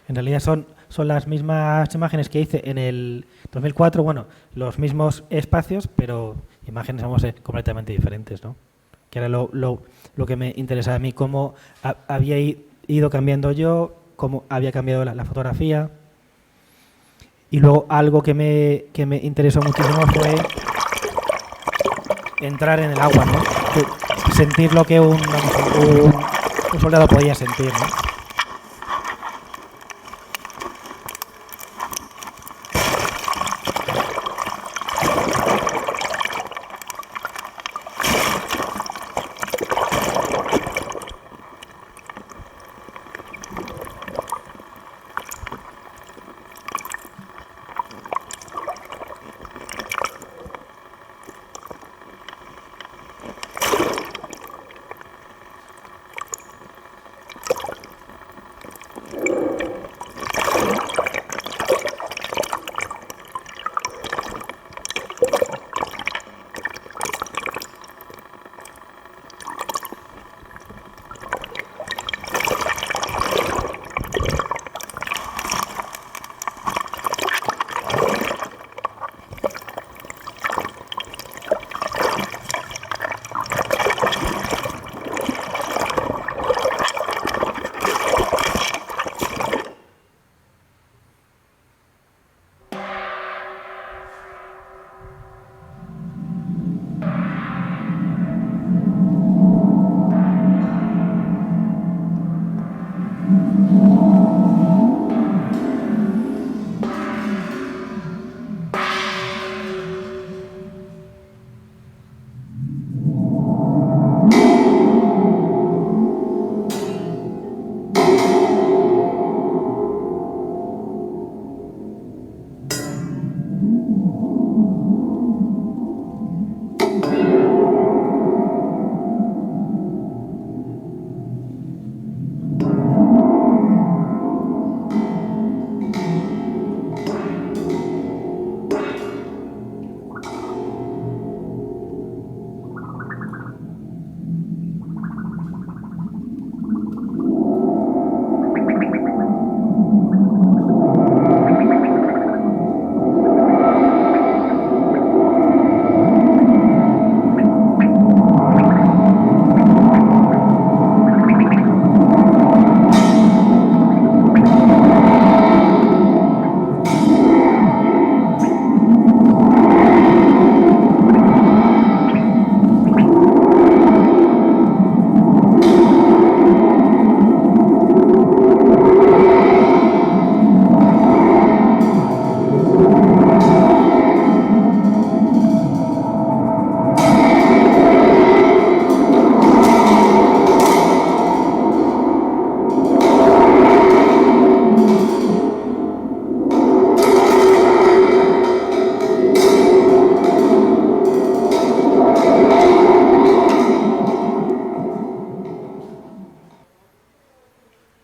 En realidad son las mismas imágenes que hice en el 2004, bueno, los mismos espacios, pero imágenes, vamos, completamente diferentes, ¿no? Que era lo que me interesaba a mí, cómo había ido cambiando yo, cómo había cambiado la fotografía. Y luego algo que me interesó muchísimo fue entrar en el agua, ¿no? Sentir lo que un soldado podía sentir, ¿no?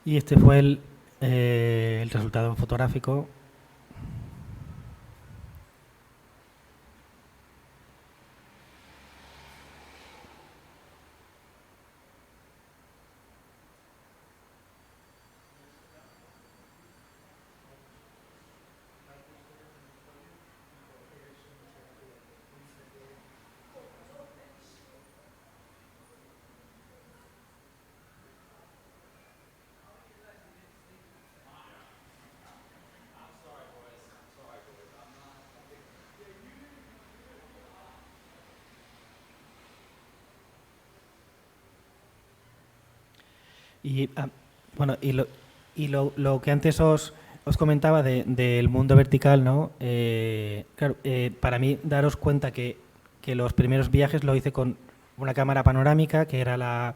Y este fue el resultado fotográfico Y bueno, lo que antes os comentaba del mundo vertical, ¿no? Claro, para mí daros cuenta que los primeros viajes lo hice con una cámara panorámica, que era la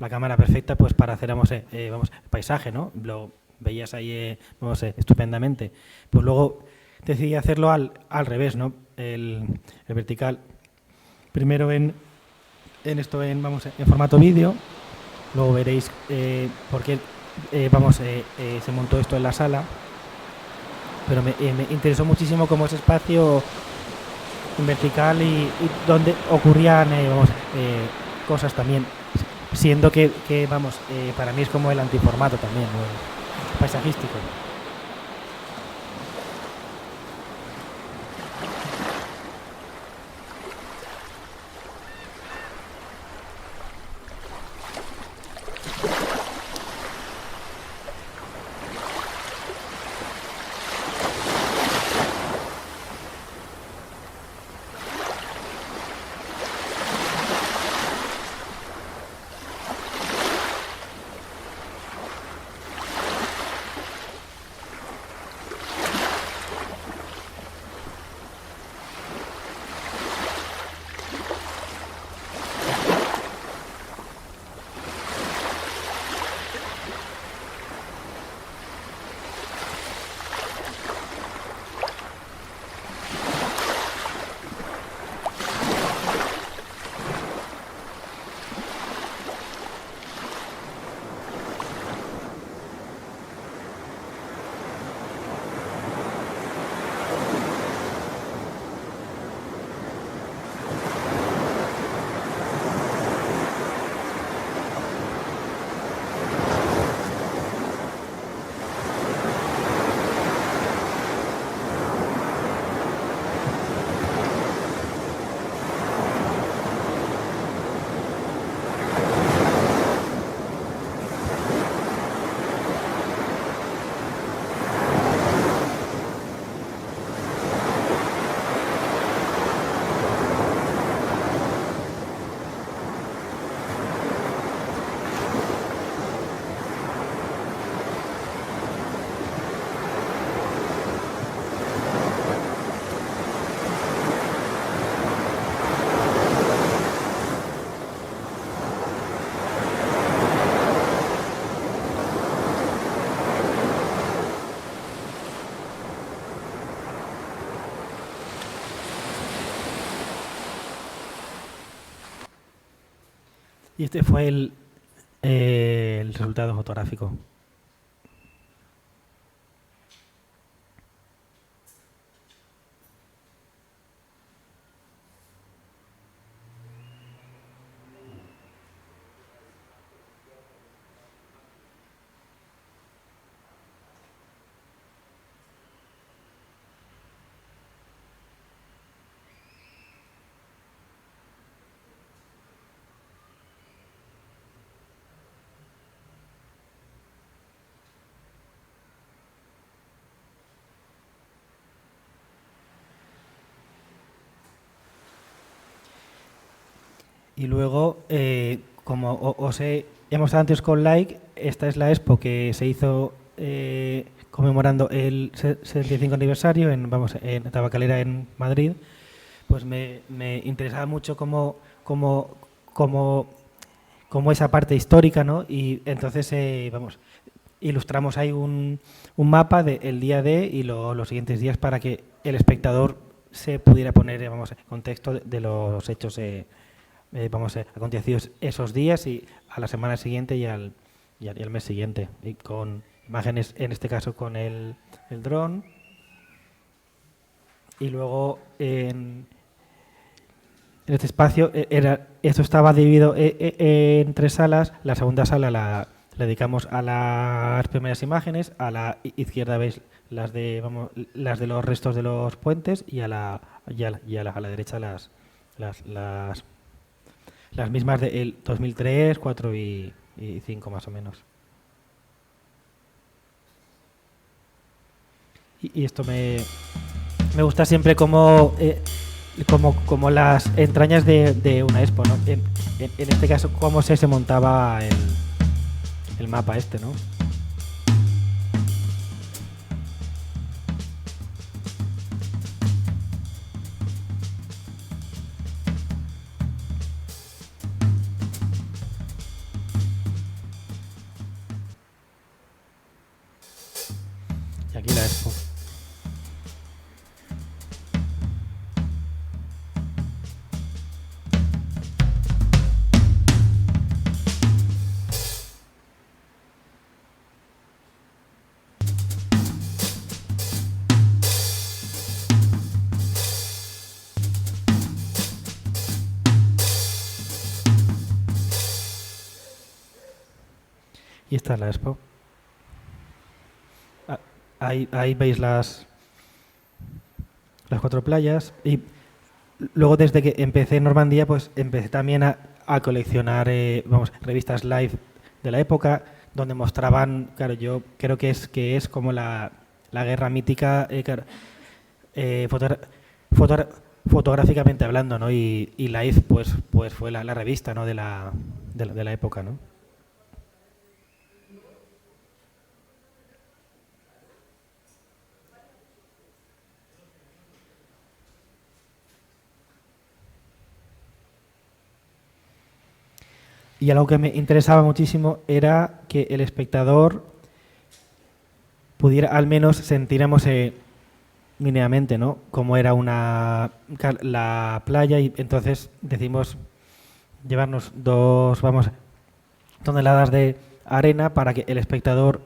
cámara perfecta pues para hacer paisaje, ¿no? Lo veías ahí estupendamente. Pues luego decidí hacerlo al revés, ¿no? El vertical. Primero en formato vídeo. Luego veréis por qué se montó esto en la sala. Pero me interesó muchísimo cómo ese espacio en vertical y donde ocurrían cosas también, siendo que para mí es como el antiformato también, ¿no? Paisajístico. Y este fue el resultado fotográfico. Y luego, como os he mostrado antes con Like, esta es la expo que se hizo conmemorando el 75 aniversario en Tabacalera, en Madrid. Pues me interesaba mucho como esa parte histórica, ¿no? Y entonces, ilustramos ahí un mapa del día D y los siguientes días para que el espectador se pudiera poner en contexto de los hechos acontecidos esos días y a la semana siguiente y al mes siguiente, y con imágenes, en este caso con el dron. Y luego en este espacio esto estaba dividido en 3 salas. La segunda sala la dedicamos a las primeras imágenes. A la izquierda veis las de los restos de los puentes y a la derecha las mismas del 2003, 4 y 5 más o menos. Y esto me gusta siempre como las entrañas de una expo, ¿no? En este caso, cómo se montaba el mapa este, ¿no? Y aquí la expo. Y esta es la expo. Ahí veis las 4 playas. Y luego, desde que empecé en Normandía, pues empecé también a coleccionar revistas live de la época, donde mostraban, claro, yo creo que es como la guerra mítica, fotográficamente hablando, ¿no? Y Live pues fue la revista, ¿no? de la época, ¿no? Y algo que me interesaba muchísimo era que el espectador pudiera al menos sentiremos mínimamente, ¿no? Cómo era la playa, y entonces decidimos llevarnos 2 toneladas de arena para que el espectador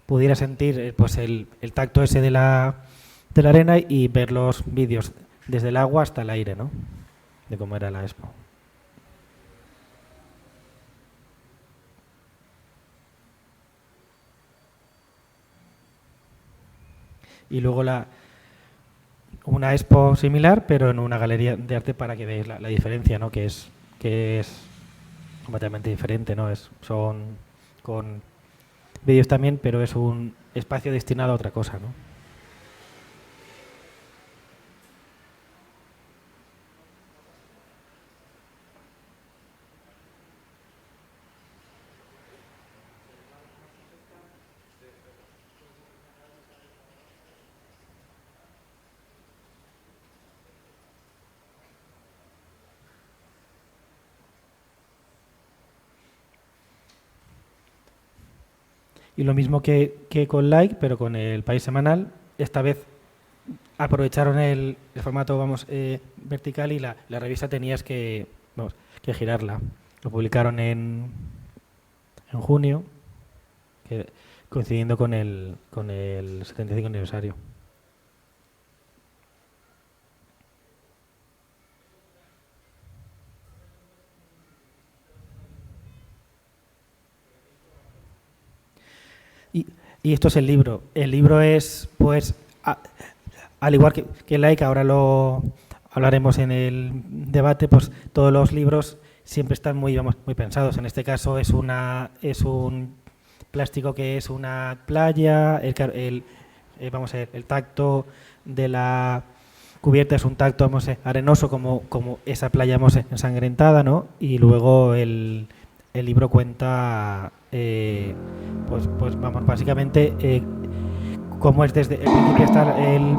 pudiera sentir pues el tacto ese de la arena y ver los vídeos desde el agua hasta el aire, ¿no? De cómo era la expo. Y luego una expo similar, pero en una galería de arte, para que veáis la diferencia, ¿no? Que es completamente diferente, ¿no? Son con vídeos también, pero es un espacio destinado a otra cosa, ¿no? Y lo mismo que con Like, pero con el País Semanal, esta vez aprovecharon el formato vertical, y la revista tenías que girarla. Lo publicaron en junio, coincidiendo con el 75 aniversario. Y esto es el libro. El libro es, pues, al igual que Like, ahora lo hablaremos en el debate, pues todos los libros siempre están muy pensados. En este caso es un plástico que es una playa, el tacto de la cubierta es un tacto arenoso, como esa playa ensangrentada, ¿no? Y luego el libro cuenta básicamente cómo es desde el principio hasta el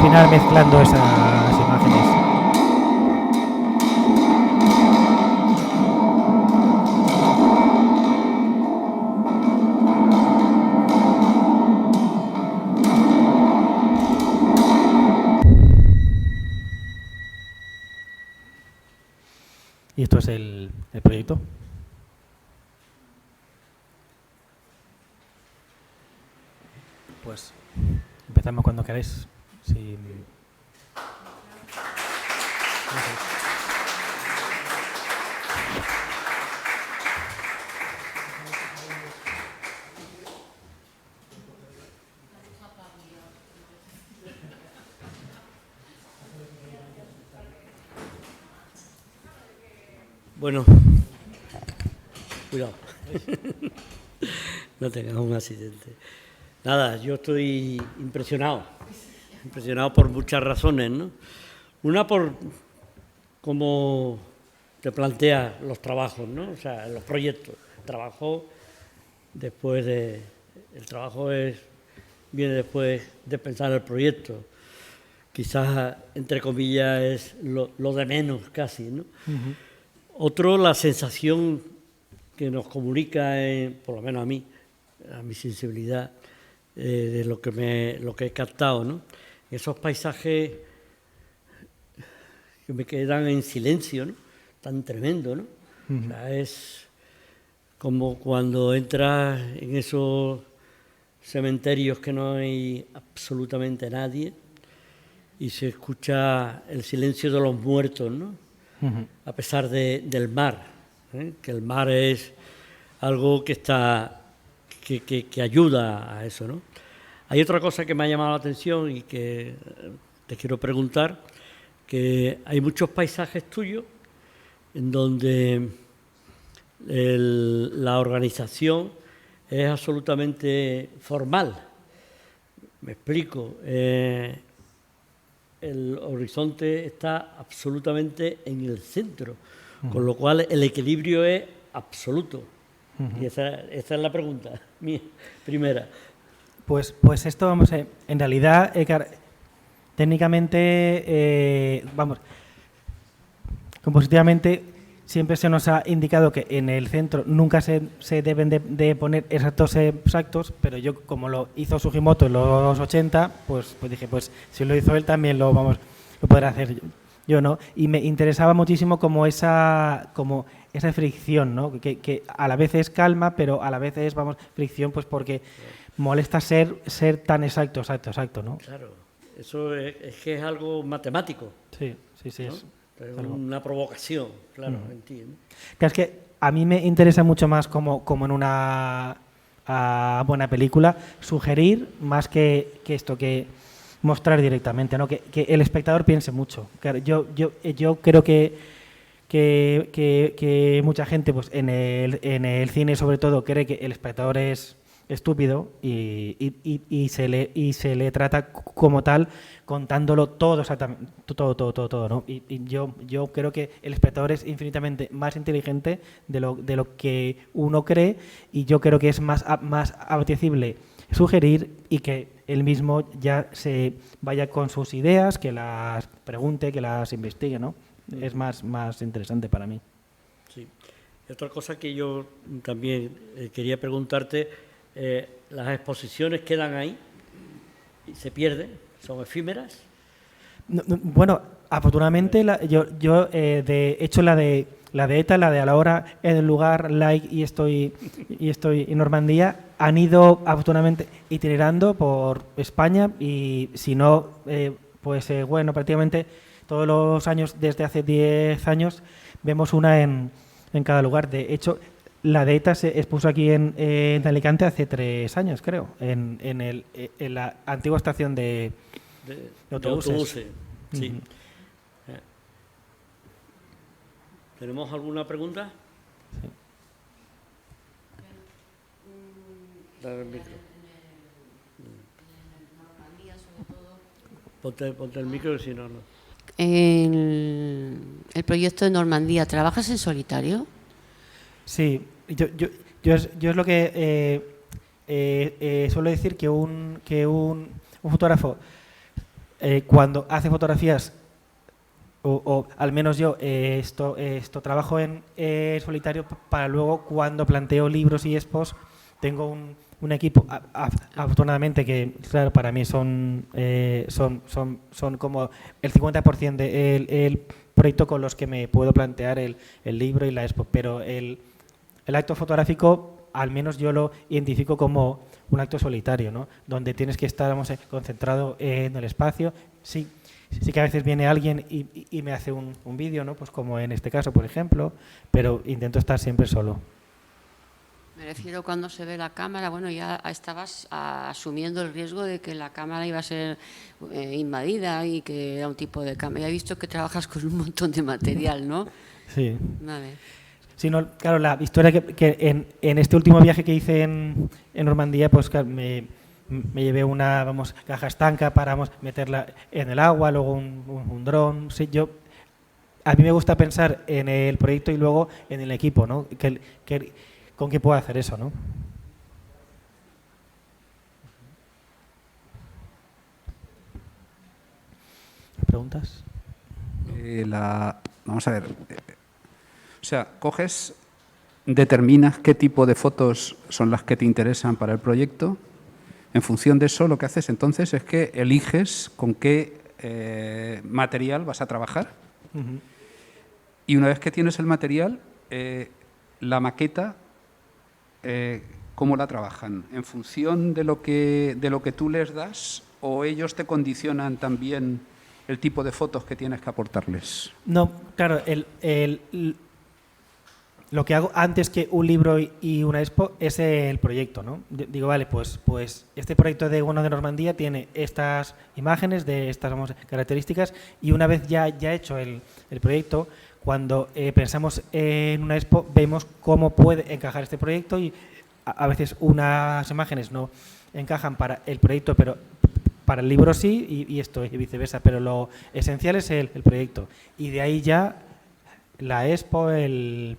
final, mezclando esas imágenes. Y esto es el proyecto. Pues empezamos cuando queráis. Sí. Bueno, cuidado, no tengamos un accidente. Nada, yo estoy impresionado por muchas razones, ¿no? Una, por cómo te plantea los trabajos, ¿no? O sea, los proyectos. Trabajo después de... El trabajo viene después de pensar el proyecto. Quizás, entre comillas, es lo de menos casi, ¿no? Otro, la sensación que nos comunica, por lo menos a mí, a mi sensibilidad, de lo que he captado, ¿no? Esos paisajes que me quedan en silencio, ¿no? Tan tremendo, ¿no? O sea, es como cuando entras en esos cementerios que no hay absolutamente nadie y se escucha el silencio de los muertos, ¿no? A pesar del mar, que el mar es algo que ayuda a eso, ¿no? Hay otra cosa que me ha llamado la atención y que te quiero preguntar, que hay muchos paisajes tuyos en donde la organización es absolutamente formal. Me explico. El horizonte está absolutamente en el centro, con lo cual el equilibrio es absoluto. Y esa es la pregunta mía, primera. Pues esto, vamos, en realidad, técnicamente, compositivamente, siempre se nos ha indicado que en el centro nunca se deben de poner exactos, pero yo, como lo hizo Sugimoto en los 80, pues dije, pues si lo hizo él también lo podré hacer yo, ¿no? Y me interesaba muchísimo como esa fricción, ¿no? Que a la vez es calma, pero a la vez es, fricción, pues porque molesta ser tan exacto, ¿no? Claro, eso es que es algo matemático. Sí, ¿no? Es una provocación, claro, en ti, ¿no? Claro, es que a mí me interesa mucho más como en una buena película sugerir más que esto, que mostrar directamente, ¿no? Que el espectador piense mucho. Claro, yo creo que mucha gente, pues en el cine sobre todo, cree que el espectador es estúpido y se le trata como tal, contándolo todo exactamente, todo, ¿no? Y yo creo que el espectador es infinitamente más inteligente de lo que uno cree, y yo creo que es más apetecible sugerir y que él mismo ya se vaya con sus ideas, que las pregunte, que las investigue, ¿no? Es más interesante para mí. Sí. Y otra cosa que yo también quería preguntarte, las exposiciones quedan ahí y se pierden, son efímeras. Bueno, afortunadamente yo de hecho la de ETA, la de A la hora, en el lugar, like y estoy en Normandía, han ido afortunadamente itinerando por España, y si no, bueno, prácticamente todos los años, desde hace 10 años, vemos una en cada lugar. De hecho, la de ETA se expuso aquí en Alicante hace 3 años, creo, en la antigua estación de autobuses. Sí. ¿Tenemos alguna pregunta? Sí. Dale el micro. Ponte el micro, si no. En el proyecto de Normandía, ¿trabajas en solitario? Sí, yo es lo que suelo decir, que un fotógrafo, cuando hace fotografías, o al menos yo esto trabajo en solitario, para luego, cuando planteo libros y expos, tengo un equipo, afortunadamente, que claro, para mí son como el 50% del proyecto con los que me puedo plantear el libro y la expo, pero el acto fotográfico, al menos yo lo identifico como un acto solitario, ¿no? Donde tienes que estar, concentrado en el espacio. Sí que a veces viene alguien y me hace un vídeo, ¿no? Pues como en este caso, por ejemplo, pero intento estar siempre solo. Me refiero, cuando se ve la cámara, bueno, ya estabas asumiendo el riesgo de que la cámara iba a ser invadida y que era un tipo de cámara. Ya he visto que trabajas con un montón de material, ¿no? Sí. Vale. Sí, no, claro, la historia que en este último viaje que hice en Normandía, pues claro, me llevé una caja estanca para meterla en el agua, luego un dron. Sí, a mí me gusta pensar en el proyecto y luego en el equipo, ¿no? ¿Con qué puedo hacer eso, no? preguntas? Vamos a ver. O sea, determinas qué tipo de fotos son las que te interesan para el proyecto. En función de eso, lo que haces entonces es que eliges con qué material vas a trabajar. Uh-huh. Y una vez que tienes el material, la maqueta, ¿cómo la trabajan? ¿En función de lo que tú les das o ellos te condicionan también el tipo de fotos que tienes que aportarles? No, claro, lo que hago antes que un libro y una expo es el proyecto, ¿no? Digo, vale, pues este proyecto de Bueno de Normandía tiene estas imágenes de estas características, y una vez ya hecho el proyecto, cuando pensamos en una expo, vemos cómo puede encajar este proyecto, y a veces unas imágenes no encajan para el proyecto, pero para el libro sí, y esto, y viceversa, pero lo esencial es el proyecto. Y de ahí ya la expo, el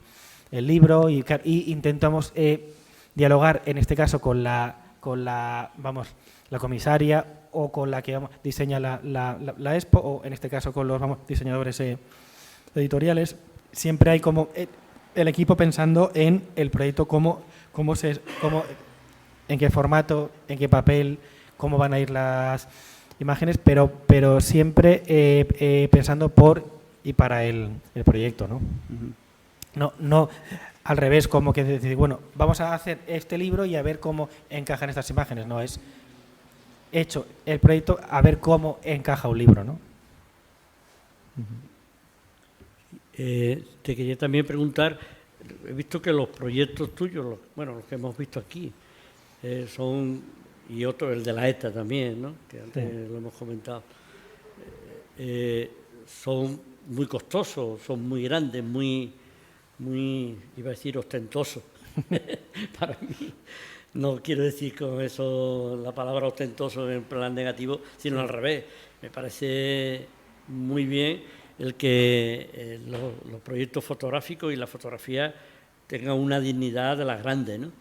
libro, y intentamos dialogar, en este caso, con la comisaria, o con la que diseña la expo, o en este caso con los diseñadores editoriales. Siempre hay como el equipo pensando en el proyecto, en qué formato, en qué papel, cómo van a ir las imágenes, pero siempre pensando por y para el proyecto, ¿no? Uh-huh. No al revés, como que decir, bueno, vamos a hacer este libro y a ver cómo encajan estas imágenes. No, es hecho el proyecto a ver cómo encaja un libro, ¿no? Te quería también preguntar, he visto que los proyectos tuyos, los que hemos visto aquí, son, y otro, el de la ETA también, ¿no? Que antes sí lo hemos comentado, son muy costosos, son muy grandes, muy, iba a decir, ostentosos. Para mí, no quiero decir con eso la palabra ostentoso en plan negativo, sino al revés. Me parece muy bien el que los proyectos fotográficos y la fotografía tengan una dignidad de las grandes, ¿no?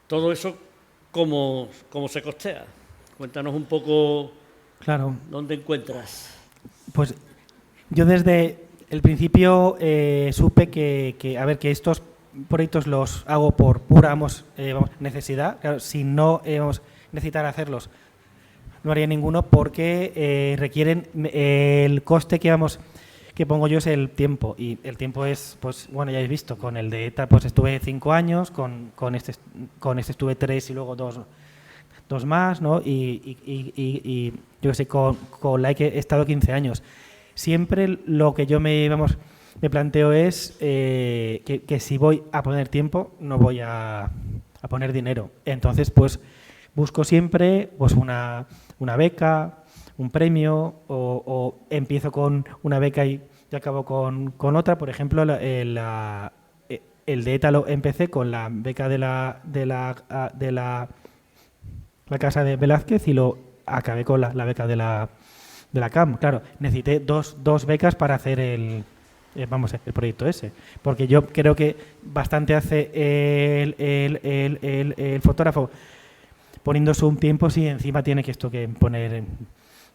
Todo eso, ¿cómo se costea? Cuéntanos un poco. Claro. ¿Dónde encuentras? Pues yo desde el principio supe que estos proyectos los hago por pura necesidad. Claro, si no necesitara hacerlos, no haría ninguno, porque requieren el coste que pongo yo es el tiempo, y el tiempo es, pues bueno, ya habéis visto, con el de ETA pues estuve 5 años, con este estuve 3 y luego dos más, ¿no? Y yo sé, con la que he estado 15 años. Siempre lo que yo me planteo es que si voy a poner tiempo, no voy a poner dinero. Entonces, pues busco siempre pues una beca, un premio, o empiezo con una beca y acabo con otra. Por ejemplo, el de ETA lo empecé con la beca de la Casa de Velázquez, y lo acabé con la beca de la CAM. Claro, necesité dos becas para hacer el proyecto ese, porque yo creo que bastante hace el fotógrafo poniéndose un tiempo si encima tiene que poner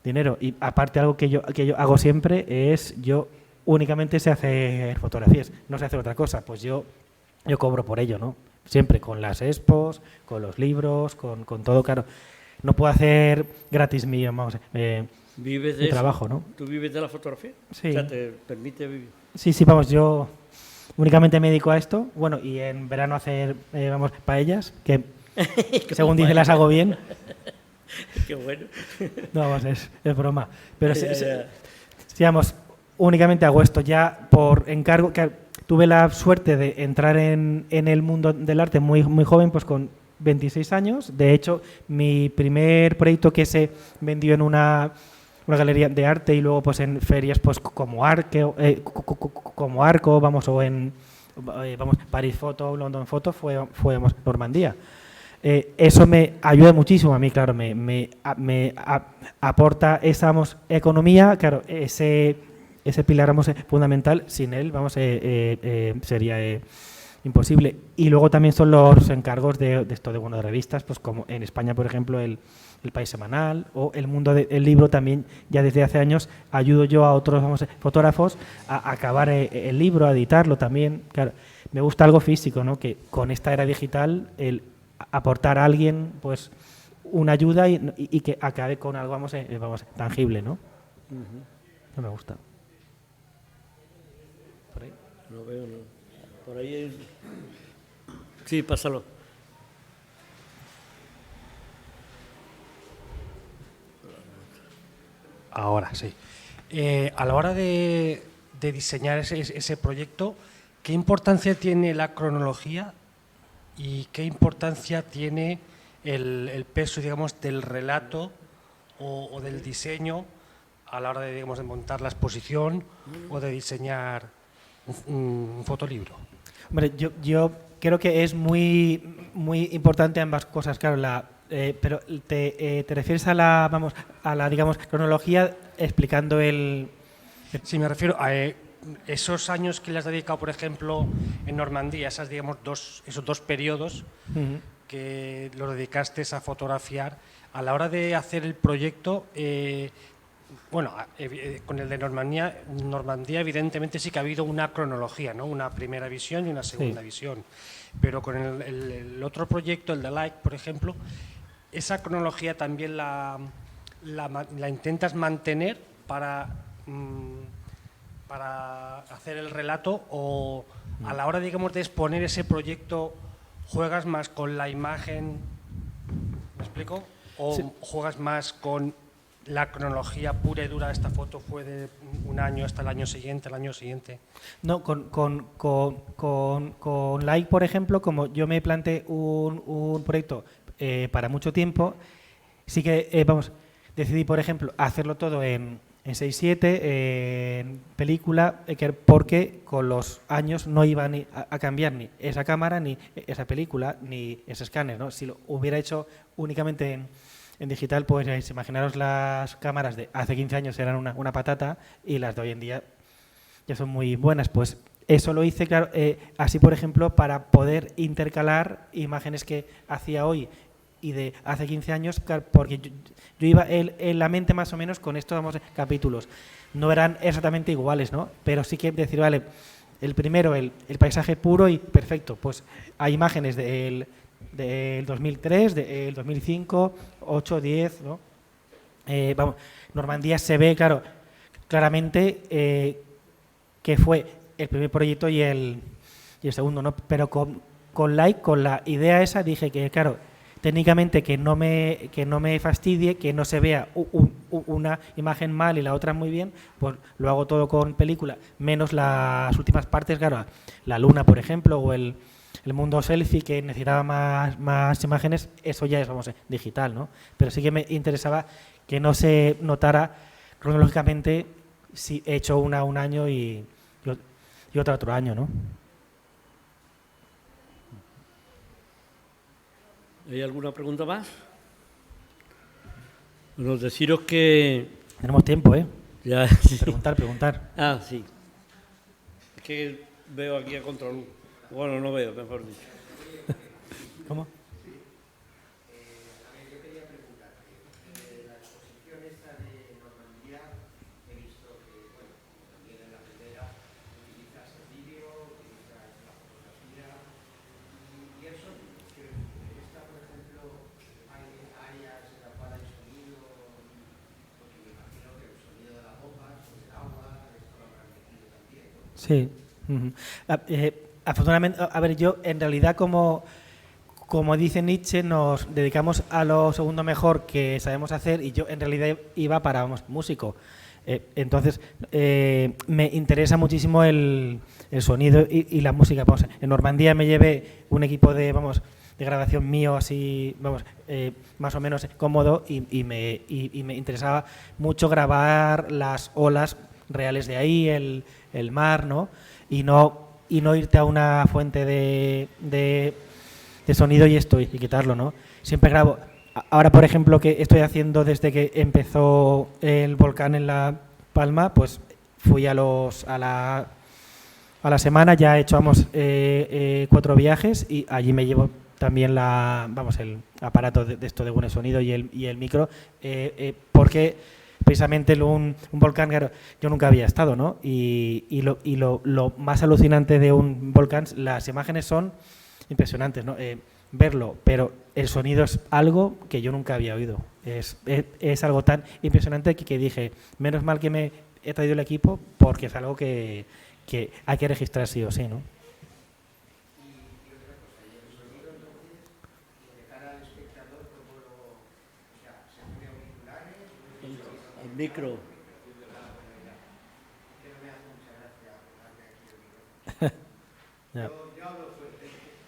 dinero. Y aparte, algo que yo hago siempre es, yo únicamente sé hacer fotografías, no sé hacer otra cosa, pues yo cobro por ello, ¿no? Siempre con las expos, con los libros, con todo. Claro, no puedo hacer gratis mi ¿Vives de trabajo, ¿no? ¿Tú vives de la fotografía? Sí. O sea, ¿te permite vivir? Sí, yo únicamente me dedico a esto. Bueno, y en verano hacer paellas, que según dice las hago bien. Qué bueno. No, es broma. Pero únicamente hago esto ya por encargo. Que tuve la suerte de entrar en el mundo del arte muy, muy joven, pues con 26 años. De hecho, mi primer proyecto que se vendió en una galería de arte, y luego pues en ferias pues como Arco, o en Paris Photo, London Photo, fue Normandía. Eso me ayuda muchísimo a mí, claro, me aporta esa economía, claro, ese pilar fundamental. Sin él sería imposible. Y luego también son los encargos de esto de revistas, pues como en España, por ejemplo, el País Semanal o El Mundo del Libro. También ya desde hace años ayudo yo a otros fotógrafos a acabar el libro, a editarlo también. Claro, me gusta algo físico, ¿no? Que con esta era digital el aportar a alguien pues una ayuda y que acabe con algo tangible, ¿no? No me gusta. ¿Por ahí? No veo, no. Por ahí hay... Sí, pásalo. Ahora sí. A la hora de diseñar ese proyecto, ¿qué importancia tiene la cronología y qué importancia tiene el peso, digamos, del relato o del diseño a la hora de, digamos, de montar la exposición o de diseñar un fotolibro? Hombre, yo creo que es muy importante ambas cosas, claro. Pero te refieres a la digamos cronología explicando el... Sí, me refiero a esos años que le has dedicado, por ejemplo, en Normandía, esos dos periodos que los dedicaste a fotografiar. A la hora de hacer el proyecto, con el de Normandía evidentemente sí que ha habido una cronología, ¿no? Una primera visión y una segunda visión. Pero con el otro proyecto, el de Like, por ejemplo, esa cronología también la intentas mantener para hacer el relato, o a la hora, digamos, de exponer ese proyecto juegas más con la imagen, ¿me explico? O sí, juegas más con la cronología pura y dura. Esta foto fue de un año hasta el año siguiente, No, con Like, por ejemplo, como yo me planteé un proyecto para mucho tiempo, sí que decidí, por ejemplo, hacerlo todo en 6:7, en película, porque con los años no iba ni a cambiar ni esa cámara, ni esa película, ni ese escáner, ¿no? Si lo hubiera hecho únicamente en digital, pues imaginaros, las cámaras de hace 15 años eran una patata y las de hoy en día ya son muy buenas. Pues eso lo hice, claro, así, por ejemplo, para poder intercalar imágenes que hacía hoy y de hace 15 años, porque yo iba en la mente más o menos con estos capítulos. No eran exactamente iguales, ¿no? Pero sí que decir, vale, el primero, el paisaje puro y perfecto, pues hay imágenes del 2003, del 2005, 8, 10, ¿no? Normandía se ve, claro, claramente que fue el primer proyecto y el segundo, ¿no? Pero con Like, con la idea esa, dije que, claro, técnicamente que no me fastidie, que no se vea una imagen mal y la otra muy bien, pues lo hago todo con película, menos las últimas partes, claro, la luna, por ejemplo, o el mundo selfie, que necesitaba más imágenes. Eso ya es, digital, ¿no? Pero sí que me interesaba que no se notara cronológicamente si he hecho una un año y otra otro año, ¿no? ¿Hay alguna pregunta más? Bueno, deciros que... Tenemos tiempo, ¿eh? Ya, sí. Preguntar. Ah, sí. Es que veo aquí a contraluz. Bueno, no veo, mejor dicho. ¿Cómo? Sí. Afortunadamente, a ver, yo en realidad, como dice Nietzsche, nos dedicamos a lo segundo mejor que sabemos hacer, y yo en realidad iba para músico. Entonces, me interesa muchísimo el sonido y la música. En Normandía me llevé un equipo de grabación mío, así, más o menos cómodo, y me interesaba mucho grabar las olas reales de ahí, el mar, ¿no? Y no irte a una fuente de sonido y quitarlo, ¿no? Siempre grabo. Ahora, por ejemplo, que estoy haciendo desde que empezó el volcán en La Palma, pues fui a a la semana ya he hecho 4 viajes y allí me llevo también el aparato de esto de buen sonido y el micro, porque precisamente un volcán, claro, yo nunca había estado, ¿no? Y lo más alucinante de un volcán, las imágenes son impresionantes, ¿no? Verlo, pero el sonido es algo que yo nunca había oído. Es algo tan impresionante que dije, menos mal que me he traído el equipo, porque es algo que hay que registrar sí o sí, ¿no? El micro. Ya.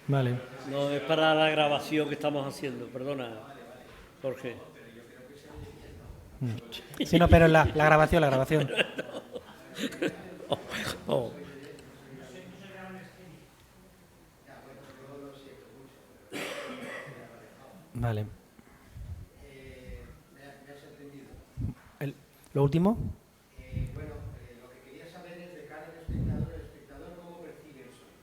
Vale. No, es para la grabación que estamos haciendo, perdona, Jorge. Sí, no, pero la grabación. Oh. Vale. ¿Lo último? Bueno, lo que quería saber es de cara al espectador cómo percibe el sonido.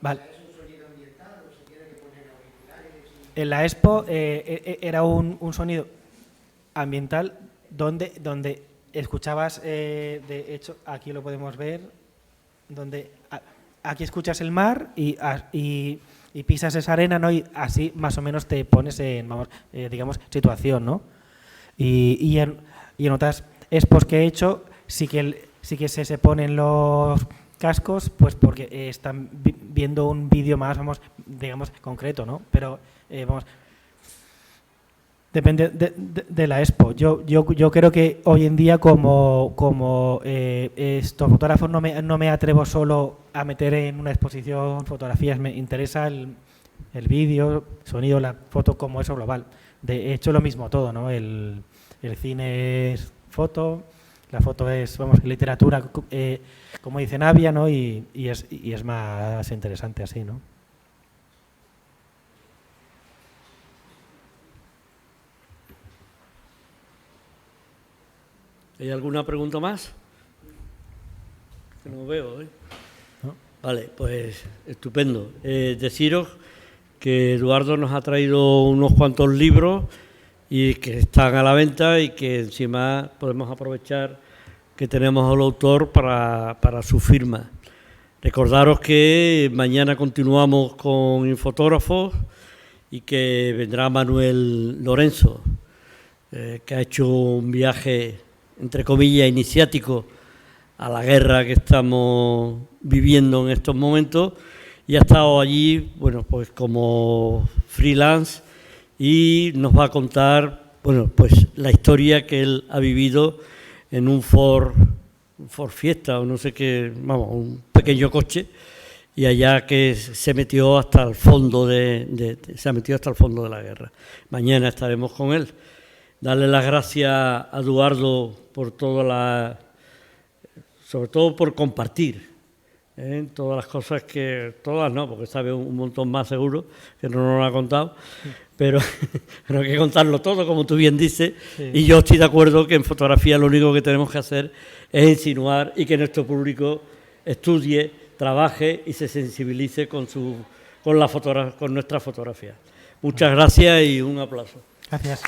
Vale. ¿Es un sonido ambiental o se tiene que poner auriculares? En la expo era un sonido ambiental donde escuchabas, de hecho, aquí lo podemos ver, donde aquí escuchas el mar y pisas esa arena, ¿no? Y así más o menos te pones en, digamos, situación, ¿no? Y en otras expos que he hecho sí que se ponen los cascos, pues porque están viendo un vídeo más, digamos, concreto, ¿no? Pero, depende de la expo. Yo creo que hoy en día como fotógrafo no me atrevo solo a meter en una exposición fotografías, me interesa el vídeo, sonido, la foto como eso global. De hecho lo mismo todo, ¿no? El cine es foto, la foto es, literatura, como dice Navia, ¿no? Y es más interesante así, ¿no? ¿Hay alguna pregunta más? Que no veo, ¿eh? ¿No? Vale, pues estupendo. Deciros que Eduardo nos ha traído unos cuantos libros y que están a la venta y que encima podemos aprovechar que tenemos al autor para su firma. Recordaros que mañana continuamos con Infotógrafos y que vendrá Manuel Lorenzo, que ha hecho un viaje, entre comillas, iniciático a la guerra que estamos viviendo en estos momentos y ha estado allí, bueno, pues como freelance y nos va a contar, bueno, pues la historia que él ha vivido en un Ford Fiesta o no sé qué, un pequeño coche y allá que se metió hasta el fondo se ha metido hasta el fondo de la guerra. Mañana estaremos con él. Darle las gracias a Eduardo por sobre todo por compartir todas las cosas todas no, porque sabe un montón más seguro, que no nos lo ha contado, pero hay que contarlo todo, como tú bien dices, sí. Y yo estoy de acuerdo que en fotografía lo único que tenemos que hacer es insinuar y que nuestro público estudie, trabaje y se sensibilice con nuestra fotografía. Muchas gracias y un aplauso. Gracias.